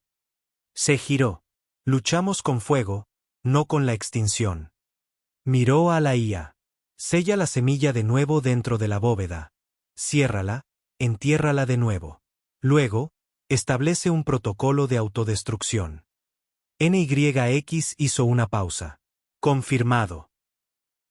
Se giró. «Luchamos con fuego, no con la extinción». Miró a la IA. «Sella la semilla de nuevo dentro de la bóveda. Ciérrala, entiérrala de nuevo. Luego, establece un protocolo de autodestrucción». NYX hizo una pausa. «Confirmado».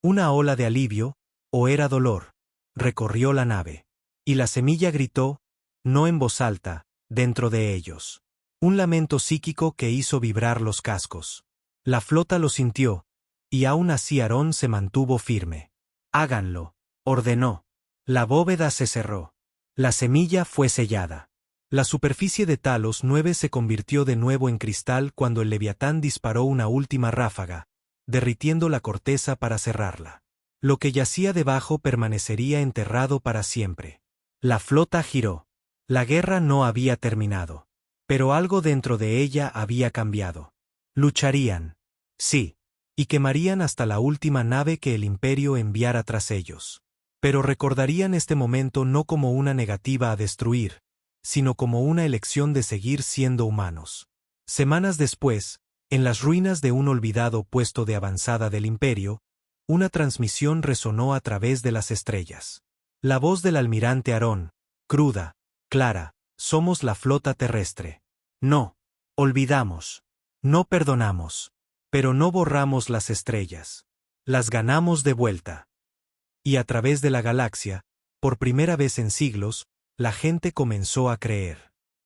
Una ola de alivio, o era dolor, recorrió la nave. Y la semilla gritó, no en voz alta, dentro de ellos. Un lamento psíquico que hizo vibrar los cascos. La flota lo sintió, y aún así Aarón se mantuvo firme. «Háganlo», ordenó. La bóveda se cerró. La semilla fue sellada. La superficie de Talos 9 se convirtió de nuevo en cristal cuando el Leviatán disparó una última ráfaga, derritiendo la corteza para cerrarla. Lo que yacía debajo permanecería enterrado para siempre. La flota giró. La guerra no había terminado. Pero algo dentro de ella había cambiado. Lucharían. Sí. Y quemarían hasta la última nave que el imperio enviara tras ellos. Pero recordarían este momento no como una negativa a destruir, sino como una elección de seguir siendo humanos. Semanas después, en las ruinas de un olvidado puesto de avanzada del imperio, una transmisión resonó a través de las estrellas. La voz del almirante Aarón, cruda, clara: «Somos la flota terrestre. No olvidamos. No perdonamos. Pero no borramos las estrellas. Las ganamos de vuelta». Y a través de la galaxia, por primera vez en siglos, la gente comenzó a creer.